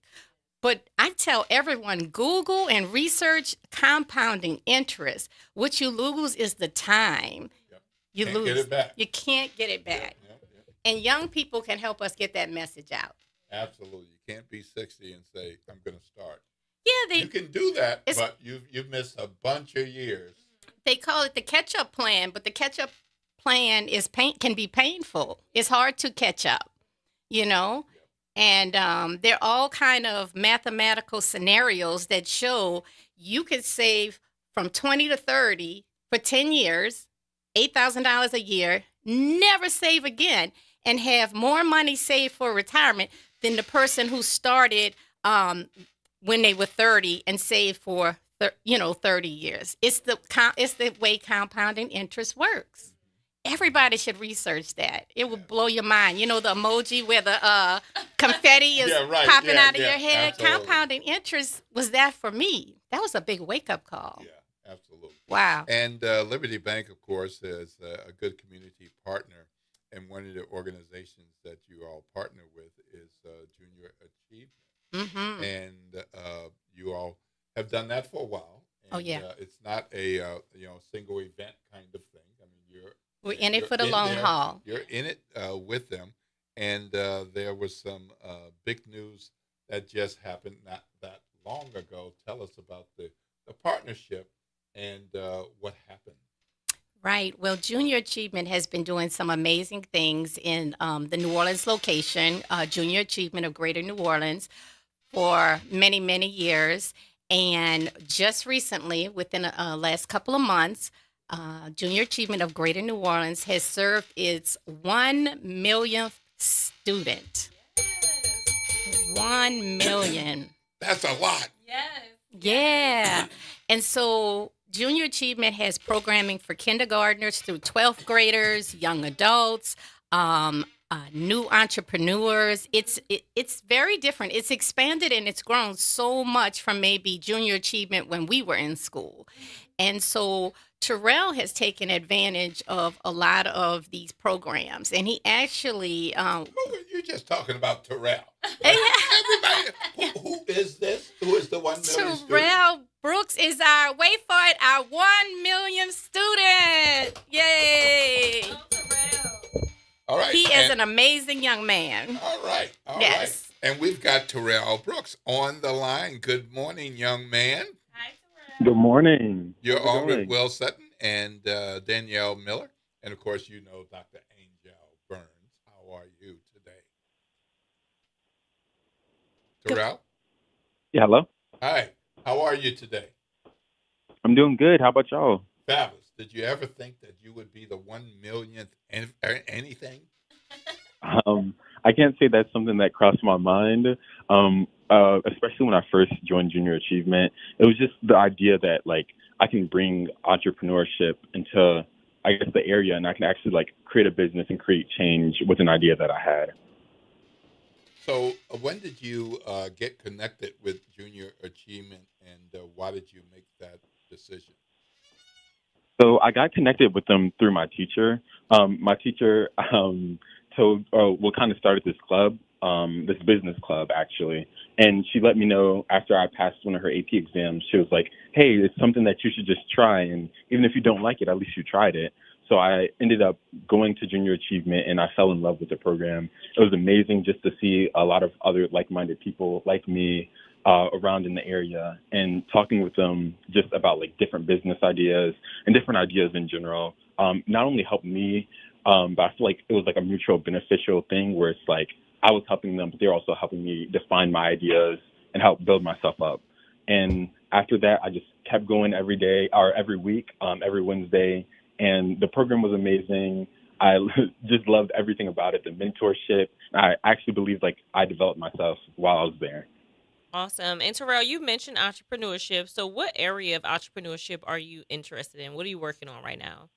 H: But I tell everyone, Google and research compounding interest. What you lose is the time.
A: Yep.
H: You
A: Can't
H: lose.
A: get it back.
H: You can't get it back.
A: Yep.
H: And young people can help us get that message out.
A: Absolutely. You can't be 60 and say, I'm going to start.
H: Yeah,
A: you can do that, but you've missed a bunch of years.
H: They call it the catch-up plan, but the catch-up plan can be painful. It's hard to catch up, you know? And there are all kind of mathematical scenarios that show you could save from 20 to 30 for 10 years, $8,000 a year, never save again, and have more money saved for retirement than the person who started when they were 30 and saved for 30 years. It's the way compounding interest works. Everybody should research that. It will blow your mind. You know the emoji where the confetti is popping out of your head?
A: Absolutely.
H: Compounding interest was that for me. That was a big wake-up call.
A: Yeah, absolutely.
H: Wow.
A: And Liberty Bank, of course, is a good community partner. and one of the organizations that you all partner with is Junior Achievement.
H: Mm-hmm.
A: And you all have done that for a while. And,
H: Oh, yeah.
A: It's not a single event kind of thing. I mean,
H: We're in it
A: you're
H: for the
A: in
H: long
A: there,
H: haul.
A: You're in it with them, and there was some big news that just happened not that long ago. Tell us about the partnership and what happened.
H: Right. Well, Junior Achievement has been doing some amazing things in the New Orleans location, Junior Achievement of Greater New Orleans, for many, many years. And just recently, within the last couple of months, Junior Achievement of Greater New Orleans has served its 1 millionth student. 1 million.
A: That's a lot.
H: Yeah. And so Junior Achievement has programming for kindergartners through 12th graders, young adults, new entrepreneurs. It's very different. It's expanded and it's grown so much from maybe Junior Achievement when we were in school. And so Terrell has taken advantage of a lot of these programs, and he actually
A: You're just talking about Terrell. Everybody, who is this? Who is the 1 million student?
H: Terrell Brooks is our 1 millionth student. Yay!
A: All right.
H: He is an amazing young man.
A: All right. All right.
H: Yes.
A: And we've got Terrell Brooks on the line. Good morning, young man.
J: Good morning.
A: You're
J: How's it
A: on with
J: going?
A: Will Sutton and Danielle Miller. And, of course, you know Dr. Angel Burns. How are you today? Terrell?
J: Yeah, hello.
A: Hi. How are you today?
J: I'm doing good. How about y'all?
A: Fabulous. Did you ever think that you would be the 1 millionth anything?
J: I can't say that's something that crossed my mind, especially when I first joined Junior Achievement. It was just the idea that, like, I can bring entrepreneurship into, I guess, the area, and I can actually, like, create a business and create change with an idea that I had.
A: So when did you get connected with Junior Achievement, and why did you make that decision?
J: So I got connected with them through my teacher. My teacher told what kind of started this club, this business club, actually. And she let me know after I passed one of her AP exams, she was like, hey, it's something that you should just try. And even if you don't like it, at least you tried it. So I ended up going to Junior Achievement, and I fell in love with the program. It was amazing just to see a lot of other like-minded people like me around in the area and talking with them just about, like, different business ideas and different ideas in general. Not only helped me, but I feel like it was like a mutual beneficial thing where it's like I was helping them, but they're also helping me define my ideas and help build myself up. And after that, I just kept going every day or every week, every Wednesday. And the program was amazing. I just loved everything about it, the mentorship. I actually believe, like, I developed myself while I was there.
B: Awesome. And Terrell, you mentioned entrepreneurship. So what area of entrepreneurship are you interested in? What are you working on right now?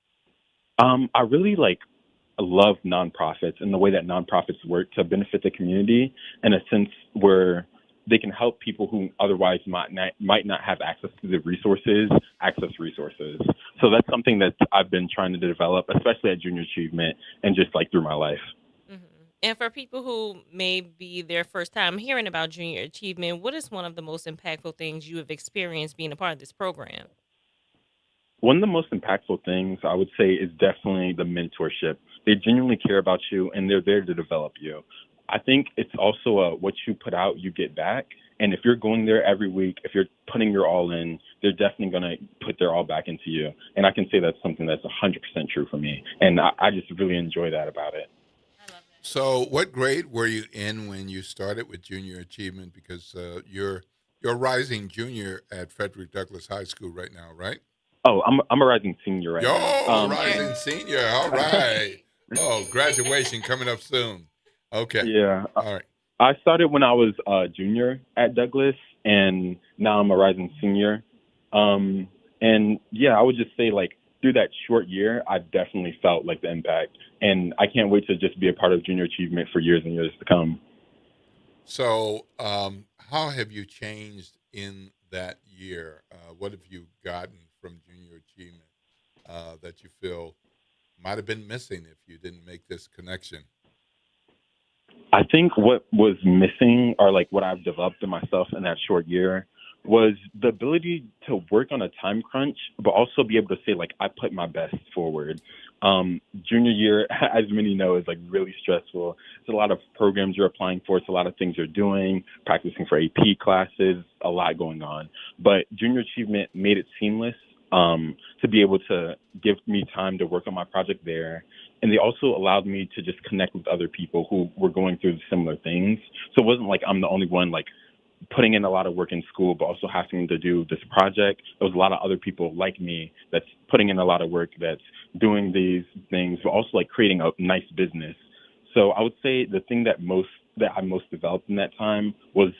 J: I really love nonprofits and the way that nonprofits work to benefit the community in a sense where they can help people who otherwise might not have access to the resources, access resources. So that's something that I've been trying to develop, especially at Junior Achievement and just like through my life.
B: And for people who may be their first time hearing about Junior Achievement, what is one of the most impactful things you have experienced being a part of this program?
J: One of the most impactful things I would say is definitely the mentorship. They genuinely care about you and they're there to develop you. I think it's also what you put out, you get back. And if you're going there every week, if you're putting your all in, they're definitely going to put their all back into you. And I can say that's something that's 100% true for me. And I just really enjoy that about it.
A: So what grade were you in when you started with Junior Achievement? Because you're a rising junior at Frederick Douglass High School right now, right?
J: Oh, I'm a rising senior right now.
A: Rising senior. All right. Oh, graduation coming up soon. Okay.
J: Yeah.
A: All right.
J: I started when I was a junior at Douglass, and now I'm a rising senior. And yeah, I would just say, like, through that short year, I've definitely felt like the impact. And I can't wait to just be a part of Junior Achievement for years and years to come.
A: So how have you changed in that year? What have you gotten from Junior Achievement that you feel might have been missing if you didn't make this connection?
J: I think what was missing, or like what I've developed in myself in that short year, was the ability to work on a time crunch, but also be able to say, like, I put my best forward. Junior year, as many know, is like really stressful. It's a lot of programs you're applying for. It's a lot of things you're doing, practicing for AP classes, a lot going on. But junior achievement made it seamless to be able to give me time to work on my project there. And they also allowed me to just connect with other people who were going through similar things. So it wasn't like I'm the only one, like, putting in a lot of work in school, but also having to do this project. There was a lot of other people like me that's putting in a lot of work, that's doing these things, but also like creating a nice business. So I would say the thing that I most developed in that time was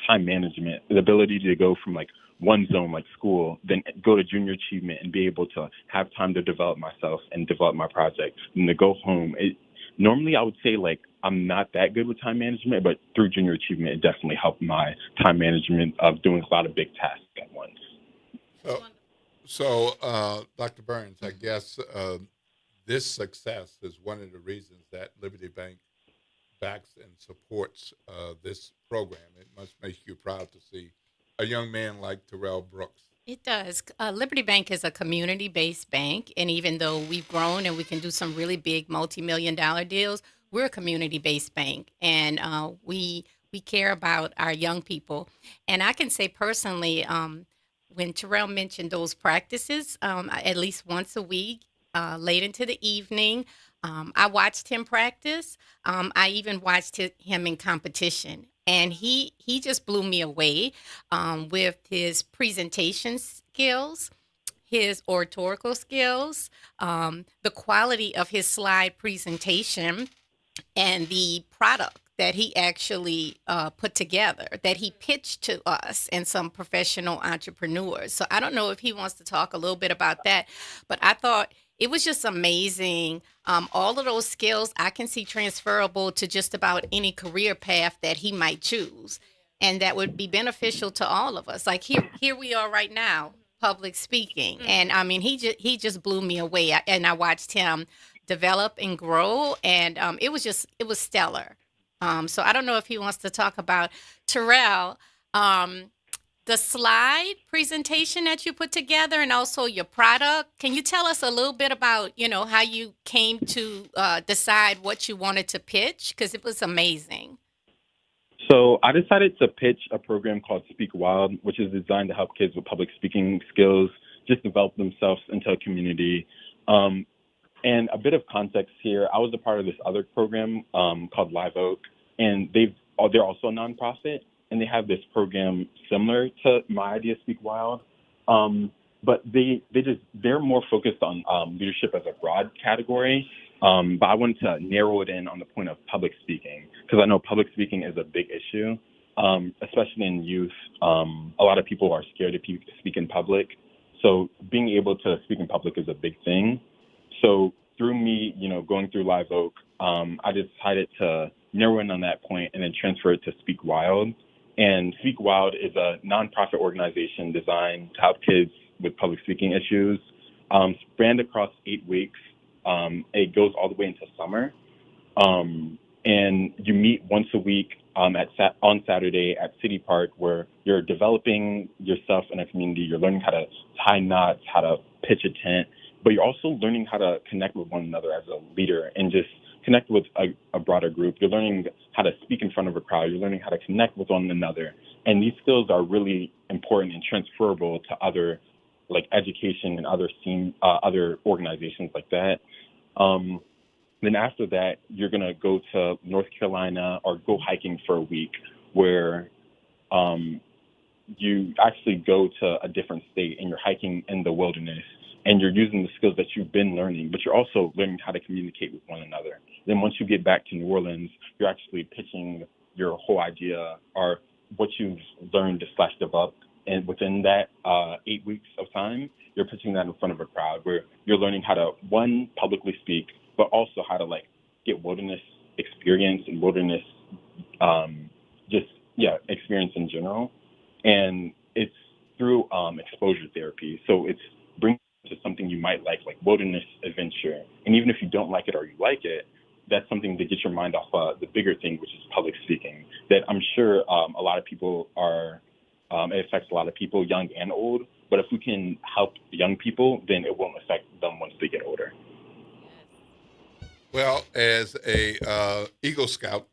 J: time management, the ability to go from like one zone like school, then go to junior achievement and be able to have time to develop myself and develop my project, and to go home. Normally, I would say, like, I'm not that good with time management, but through junior achievement, it definitely helped my time management of doing a lot of big tasks at once.
A: So, Dr. Burns, I guess this success is one of the reasons that Liberty Bank backs and supports this program. It must make you proud to see a young man like Terrell Brooks.
H: It does. Liberty Bank is a community-based bank, and even though we've grown and we can do some really big multi-million-dollar deals, we're a community-based bank, and we care about our young people. And I can say personally, when Terrell mentioned those practices, at least once a week, late into the evening, I watched him practice. I even watched him in competition. And he just blew me away with his presentation skills, his oratorical skills, the quality of his slide presentation, and the product that he actually put together, that he pitched to us and some professional entrepreneurs. So I don't know if he wants to talk a little bit about that, but I thought it was just amazing. All of those skills I can see transferable to just about any career path that he might choose, and that would be beneficial to all of us. Like here we are right now, public speaking, and I mean he just blew me away. And I watched him develop and grow, and it was stellar. So I don't know if he wants to talk about Terrell. The slide presentation that you put together and also your product. Can you tell us a little bit about, how you came to decide what you wanted to pitch? Because it was amazing.
J: So I decided to pitch a program called Speak Wild, which is designed to help kids with public speaking skills just develop themselves into a community. And a bit of context here, I was a part of this other program called Live Oak, and they're also a nonprofit. And they have this program similar to my idea, Speak Wild, but they're more focused on leadership as a broad category. But I wanted to narrow it in on the point of public speaking, because I know public speaking is a big issue, especially in youth. A lot of people are scared to speak in public, so being able to speak in public is a big thing. So through me, going through Live Oak, I decided to narrow in on that point and then transfer it to Speak Wild. And Speak Wild is a nonprofit organization designed to help kids with public speaking issues, spanned across 8 weeks. It goes all the way into summer. And you meet once a week on Saturday at City Park, where you're developing yourself in a community. You're learning how to tie knots, how to pitch a tent, but you're also learning how to connect with one another as a leader and just connect with a broader group. You're learning how to speak in front of a crowd. You're learning how to connect with one another. And these skills are really important and transferable to other, like education and other organizations like that. Then after that, you're going to go to North Carolina or go hiking for a week, where you actually go to a different state and you're hiking in the wilderness. And you're using the skills that you've been learning, but you're also learning how to communicate with one another. Then once you get back to New Orleans, you're actually pitching your whole idea or what you've learned / developed. And within that 8 weeks of time, you're pitching that in front of a crowd, where you're learning how to, one, publicly speak, but also how to get wilderness experience and wilderness experience in general. And it's through exposure therapy. So it's bringing to something you might like wilderness adventure. And even if you don't like it or you like it, that's something to get your mind off the bigger thing, which is public speaking, that I'm sure a lot of people are, it affects a lot of people, young and old. But if we can help young people, then it won't affect them once they get older.
A: Well, as a Eagle Scout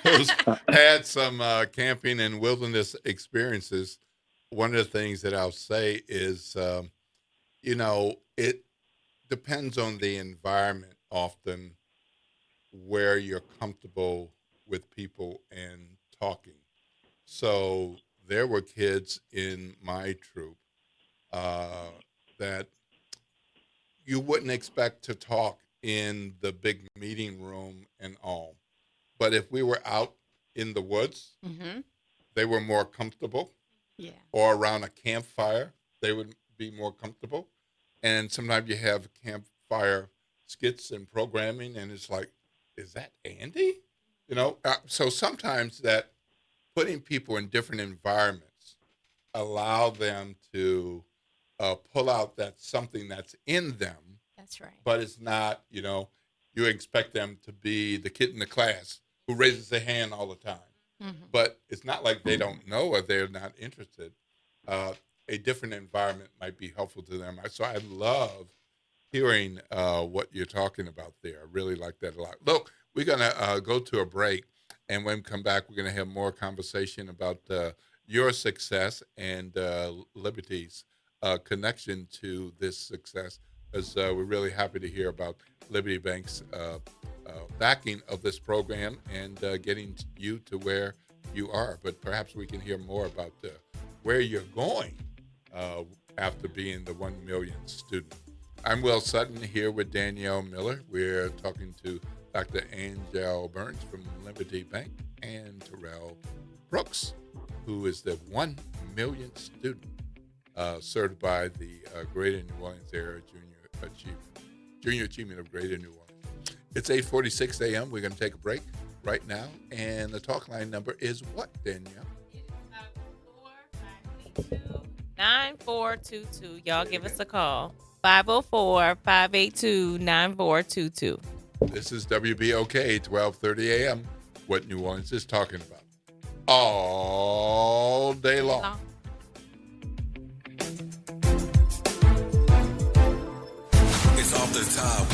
A: who's had some camping and wilderness experiences, one of the things that I'll say is, it depends on the environment often where you're comfortable with people and talking. So there were kids in my troop that you wouldn't expect to talk in the big meeting room and all. But if we were out in the woods, they were more comfortable.
H: Yeah.
A: Or around a campfire, they would be more comfortable. And sometimes you have campfire skits and programming, and it's like, is that Andy? So sometimes that putting people in different environments allow them to pull out that something that's in them.
H: That's right.
A: But it's not, you expect them to be the kid in the class who raises their hand all the time. But it's not like they don't know or they're not interested. A different environment might be helpful to them. So I love hearing what you're talking about there. I really like that a lot. Look, we're going to go to a break. And when we come back, we're going to have more conversation about your success and Liberty's connection to this success. Because we're really happy to hear about Liberty Bank's backing of this program and getting you to where you are. But perhaps we can hear more about where you're going after being the 1 millionth student. I'm Will Sutton here with Danielle Miller. We're talking to Dr. Angel Burns from Liberty Bank and Terrell Brooks, who is the 1 millionth student served by the Greater New Orleans Area Junior Achievement of Greater New Orleans. It's 8:46 a.m. We're going to take a break right now. And the talk line number is what, Danielle?
B: It is 504-582-9422. Y'all give us a call. 504-582-9422.
A: This is WBOK, 1230 a.m. What New Orleans is talking about. All day long.
O: It's off the top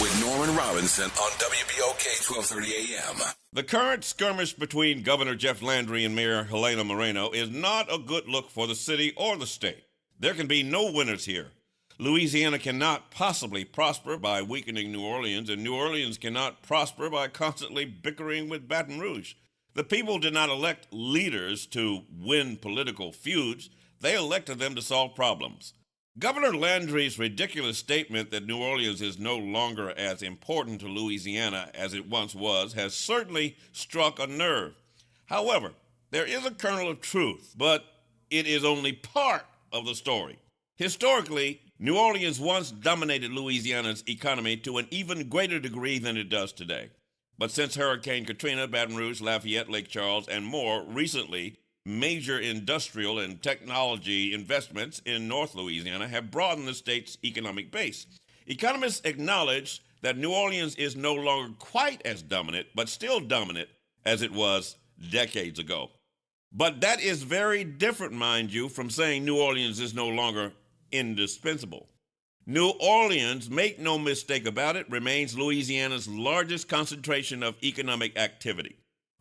O: with Norman Robinson on WBOK 1230 AM.
R: The current skirmish between Governor Jeff Landry and Mayor Helena Moreno is not a good look for the city or the state. There can be no winners here. Louisiana cannot possibly prosper by weakening New Orleans, and New Orleans cannot prosper by constantly bickering with Baton Rouge. The people did not elect leaders to win political feuds. They elected them to solve problems. Governor Landry's ridiculous statement that New Orleans is no longer as important to Louisiana as it once was has certainly struck a nerve. However, there is a kernel of truth, but it is only part of the story. Historically, New Orleans once dominated Louisiana's economy to an even greater degree than it does today. But since Hurricane Katrina, Baton Rouge, Lafayette, Lake Charles, and more recently, major industrial and technology investments in North Louisiana have broadened the state's economic base. Economists acknowledge that New Orleans is no longer quite as dominant, but still dominant as it was decades ago. But that is very different, mind you, from saying New Orleans is no longer indispensable. New Orleans, make no mistake about it, remains Louisiana's largest concentration of economic activity.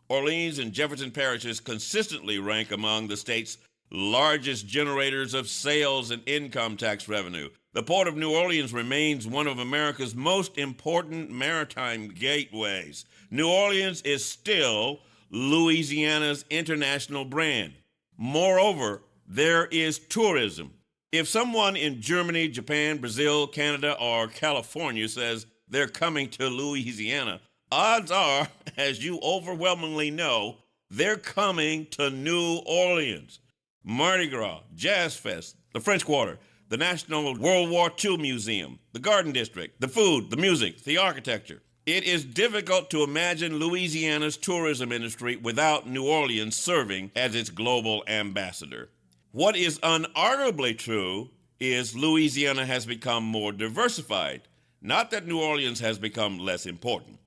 R: Orleans and Jefferson parishes consistently rank among the state's largest generators of sales and income tax revenue. The Port of New Orleans remains one of America's most important maritime gateways. New Orleans is still Louisiana's international brand. Moreover, there is tourism. If someone in Germany, Japan, Brazil, Canada, or California says they're coming to Louisiana, odds are, as you overwhelmingly know, they're coming to New Orleans. Mardi Gras, Jazz Fest, the French Quarter, the National World War II Museum, the Garden District, the food, the music, the architecture. It is difficult to imagine Louisiana's tourism industry without New Orleans serving as its global ambassador. What is unarguably true is Louisiana has become more diversified, not that New Orleans has become less important.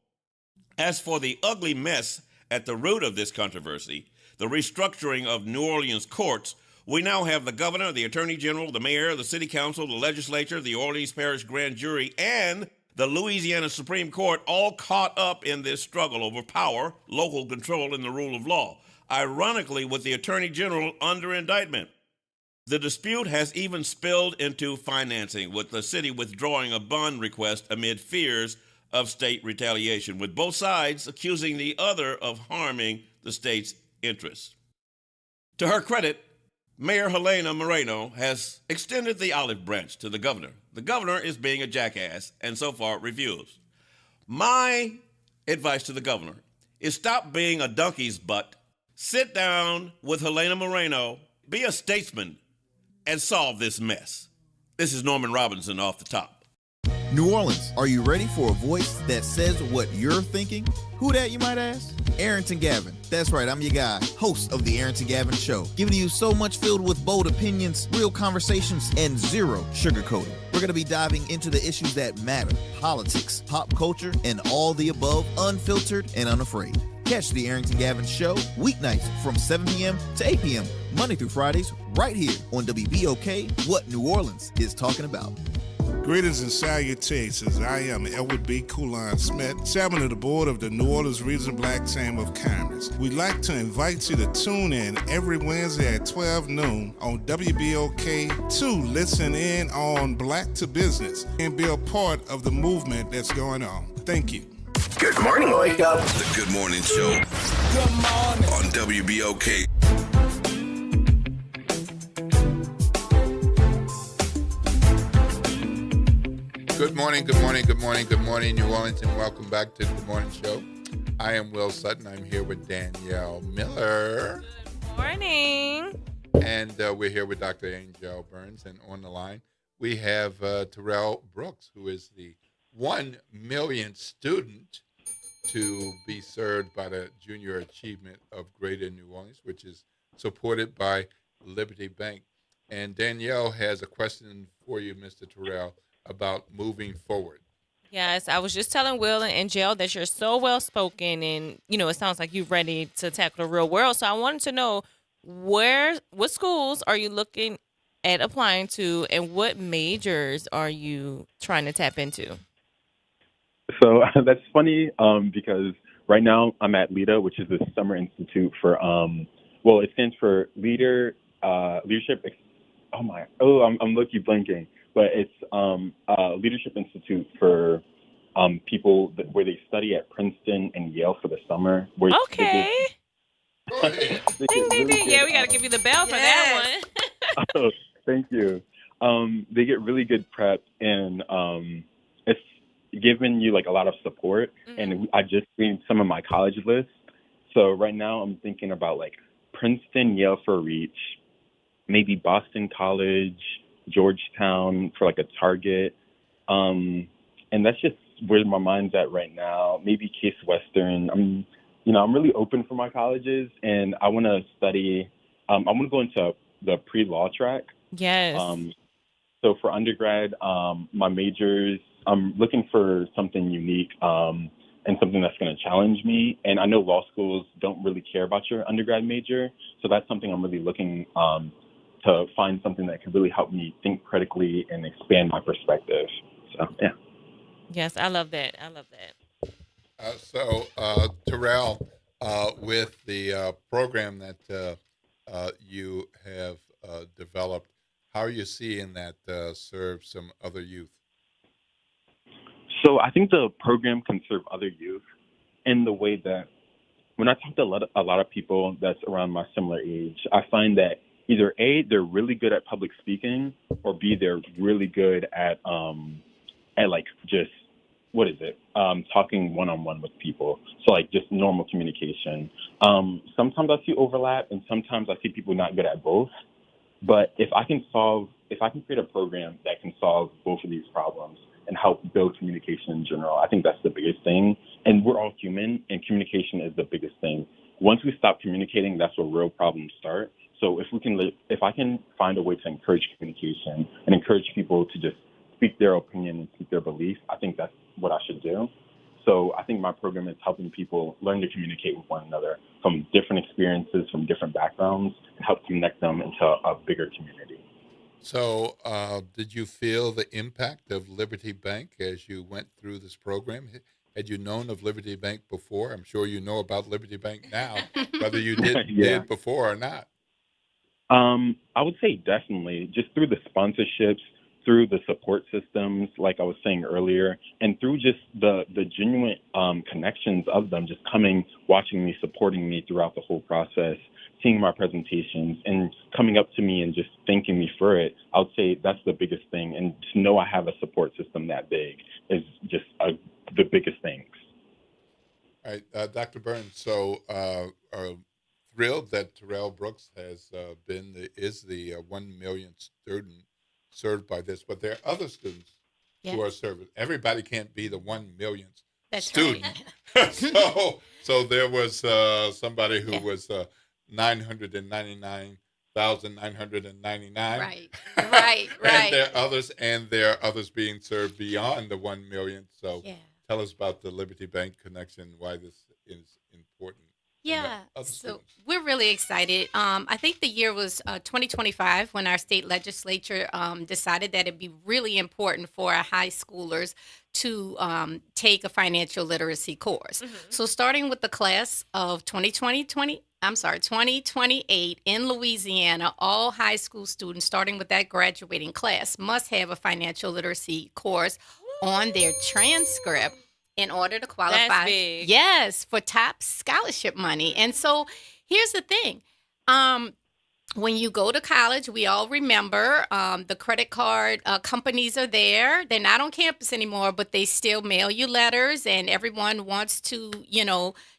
R: As for the ugly mess at the root of this controversy, the restructuring of New Orleans courts, we now have the governor, the attorney general, the mayor, the city council, the legislature, the Orleans Parish grand jury, and the Louisiana Supreme Court all caught up in this struggle over power, local control, and the rule of law, ironically with the attorney general under indictment. The dispute has even spilled into financing, with the city withdrawing a bond request amid fears of state retaliation, with both sides accusing the other of harming the state's interests. To her credit, Mayor Helena Moreno has extended the olive branch to the governor. The governor is being a jackass and so far refused. My advice to the governor is stop being a donkey's butt, sit down with Helena Moreno, be a statesman, and solve this mess. This is Norman Robinson off the top.
P: New Orleans, are you ready for a voice that says what you're thinking? Who that, you might ask? Arrington Gavin. That's right, I'm your guy, host of the Arrington Gavin Show, giving you so much filled with bold opinions, real conversations, and zero sugarcoating. We're going to be diving into the issues that matter, politics, pop culture, and all the above, unfiltered and unafraid. Catch the Arrington Gavin Show weeknights from 7 p.m. to 8 p.m., Monday through Fridays, right here on WBOK, what New Orleans is talking about.
S: Greetings and salutations. I am Edward B. Coulon Smith, chairman of the board of the New Orleans Regional Black Chamber of Commerce. We'd like to invite you to tune in every Wednesday at 12 noon on WBOK to listen in on Black to Business and be a part of the movement that's going on. Thank you.
O: Good morning, wake up. The Good Morning Show. Good morning. On WBOK.
A: Good morning, good morning, good morning, good morning, New Orleans, and welcome back to the Good Morning Show. I am Will Sutton. I'm here with Danielle Miller.
B: Good morning.
A: And we're here with Dr. Angel Burns. And on the line, we have Terrell Brooks, who is the 1 millionth student to be served by the Junior Achievement of Greater New Orleans, which is supported by Liberty Bank. And Danielle has a question for you, Mr. Terrell, about moving forward.
B: Yes, I was just telling Will and Angel that you're so well spoken, and it sounds like you're ready to tackle the real world. So I wanted to know what schools are you looking at applying to, and what majors are you trying to tap into?
J: So that's funny because right now I'm at LEADA, which is the Summer Institute for it stands for Leadership. I'm low-key blanking. But it's a leadership institute for people where they study at Princeton and Yale for the summer.
B: Okay. Ding, ding, ding. Yeah, we got to give you the bell for that one.
J: Oh, thank you. They get really good prep, and it's given you like a lot of support. Mm-hmm. And I just screened some of my college lists. So right now I'm thinking about like Princeton, Yale for reach, maybe Boston College, Georgetown for like a target. And that's just where my mind's at right now. Maybe Case Western. I'm really open for my colleges, and I want to study. I want to go into the pre-law track.
B: Yes.
J: So for undergrad, my majors, I'm looking for something unique and something that's going to challenge me. And I know law schools don't really care about your undergrad major, so that's something I'm really looking to find something that could really help me think critically and expand my perspective. So, yeah.
B: Yes, I love that.
A: So, Terrell, with the program that you have developed, how are you seeing that serve some other youth?
J: So I think the program can serve other youth in the way that when I talk to a lot of people that's around my similar age, I find that either A, they're really good at public speaking, or B, they're really good at like just, talking one-on-one with people. So like just normal communication. Sometimes I see overlap, and sometimes I see people not good at both. But if I can create a program that can solve both of these problems and help build communication in general, I think that's the biggest thing. And we're all human, and communication is the biggest thing. Once we stop communicating, that's where real problems start. So if I can find a way to encourage communication and encourage people to just speak their opinion and speak their belief, I think that's what I should do. So I think my program is helping people learn to communicate with one another from different experiences, from different backgrounds, and help connect them into a bigger community.
A: So, did you feel the impact of Liberty Bank as you went through this program? Had you known of Liberty Bank before? I'm sure you know about Liberty Bank now, whether you did before or not.
J: I would say definitely, just through the sponsorships, through the support systems, like I was saying earlier, and through just the genuine connections of them just coming, watching me, supporting me throughout the whole process, seeing my presentations, and coming up to me and just thanking me for it. I would say that's the biggest thing. And to know I have a support system that big is just the biggest things.
A: All right, Dr. Burns, so thrilled that Terrell Brooks has is the 1 millionth student served by this, but there are other students who are served. Everybody can't be the 1 millionth student. Right. so there was somebody who was 999,999.
H: Right.
A: and there are others being served beyond the 1 millionth. So tell us about the Liberty Bank connection, why this is important.
H: Yeah, so we're really excited. I think the year was 2025 when our state legislature decided that it'd be really important for our high schoolers to take a financial literacy course. Mm-hmm. So starting with the class of 2028 in Louisiana, all high school students, starting with that graduating class, must have a financial literacy course on their transcript in order to qualify, for top scholarship money. And so here's the thing. When you go to college, we all remember the credit card companies are there. They're not on campus anymore, but they still mail you letters, and everyone wants to,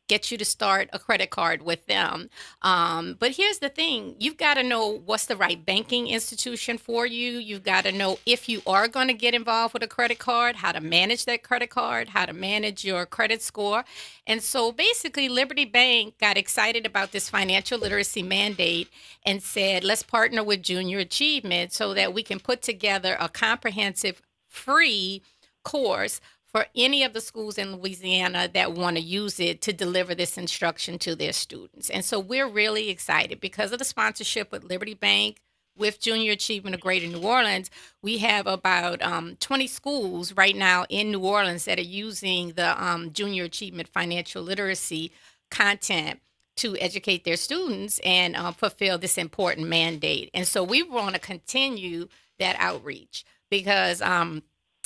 H: get you to start a credit card with them. But here's the thing. You've got to know what's the right banking institution for you. You've got to know if you are going to get involved with a credit card, how to manage that credit card, how to manage your credit score. And so basically, Liberty Bank got excited about this financial literacy mandate and said, let's partner with Junior Achievement so that we can put together a comprehensive free course for any of the schools in Louisiana that want to use it to deliver this instruction to their students. And so we're really excited because of the sponsorship with Liberty Bank, with Junior Achievement of Greater New Orleans. We have about 20 schools right now in New Orleans that are using the Junior Achievement financial literacy content to educate their students and fulfill this important mandate. And so we want to continue that outreach because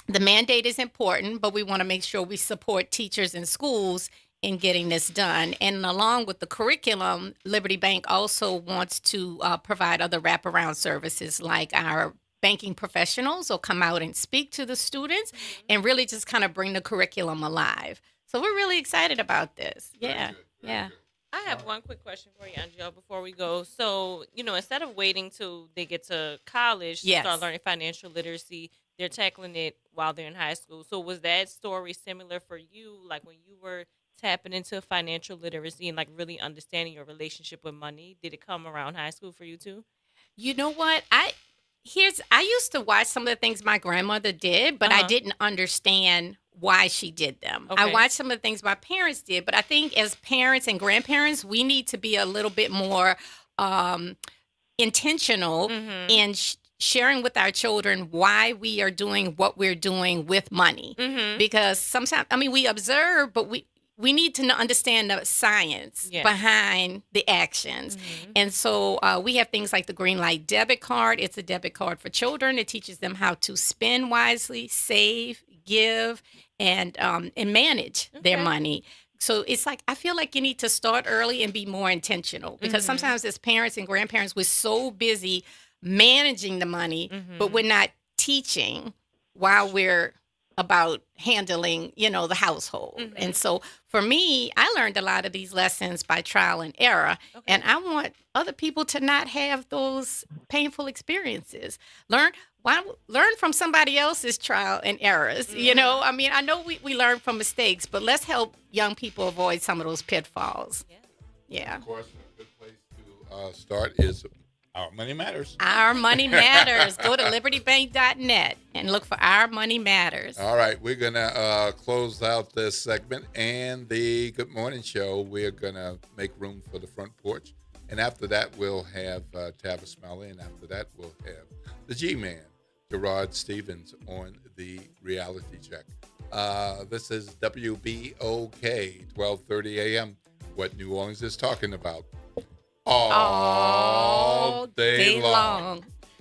H: the mandate is important, but we want to make sure we support teachers and schools in getting this done. And along with the curriculum, Liberty Bank also wants to provide other wraparound services like our banking professionals will come out and speak to the students and really just kind of bring the curriculum alive. So we're really excited about this. Yeah.
B: I have one quick question for you, Angela, before we go. So, instead of waiting till they get to college to start learning financial literacy, they're tackling it while they're in high school. So was that story similar for you, like when you were tapping into financial literacy and like really understanding your relationship with money? Did it come around high school for you too?
H: You know what? I used to watch some of the things my grandmother did, but I didn't understand why she did them. Okay. I watched some of the things my parents did, but I think as parents and grandparents, we need to be a little bit more intentional in sharing with our children why we are doing what we're doing with money. Because sometimes, we observe, but we need to understand the science behind the actions. And so we have things like the Green Light debit card. It's a debit card for children. It teaches them how to spend wisely, save, give, and manage their money. So it's like, I feel like you need to start early and be more intentional because sometimes as parents and grandparents, we're so busy managing the money, but we're not teaching while we're about handling, the household. And so for me, I learned a lot of these lessons by trial and error. And I want other people to not have those painful experiences. Learn from somebody else's trial and errors. I know we learn from mistakes, but let's help young people avoid some of those pitfalls. Yeah.
A: Of course, a good place to start is Our Money Matters.
H: Our Money Matters. Go to libertybank.net and look for Our Money Matters.
A: All right, we're going to close out this segment and the Good Morning Show. We're going to make room for the front porch. And after that, we'll have Tavis Smiley. And after that, we'll have the G-Man, Gerard Stevens, on the reality check. This is WBOK, 12:30 a.m., what New Orleans is talking about all day long.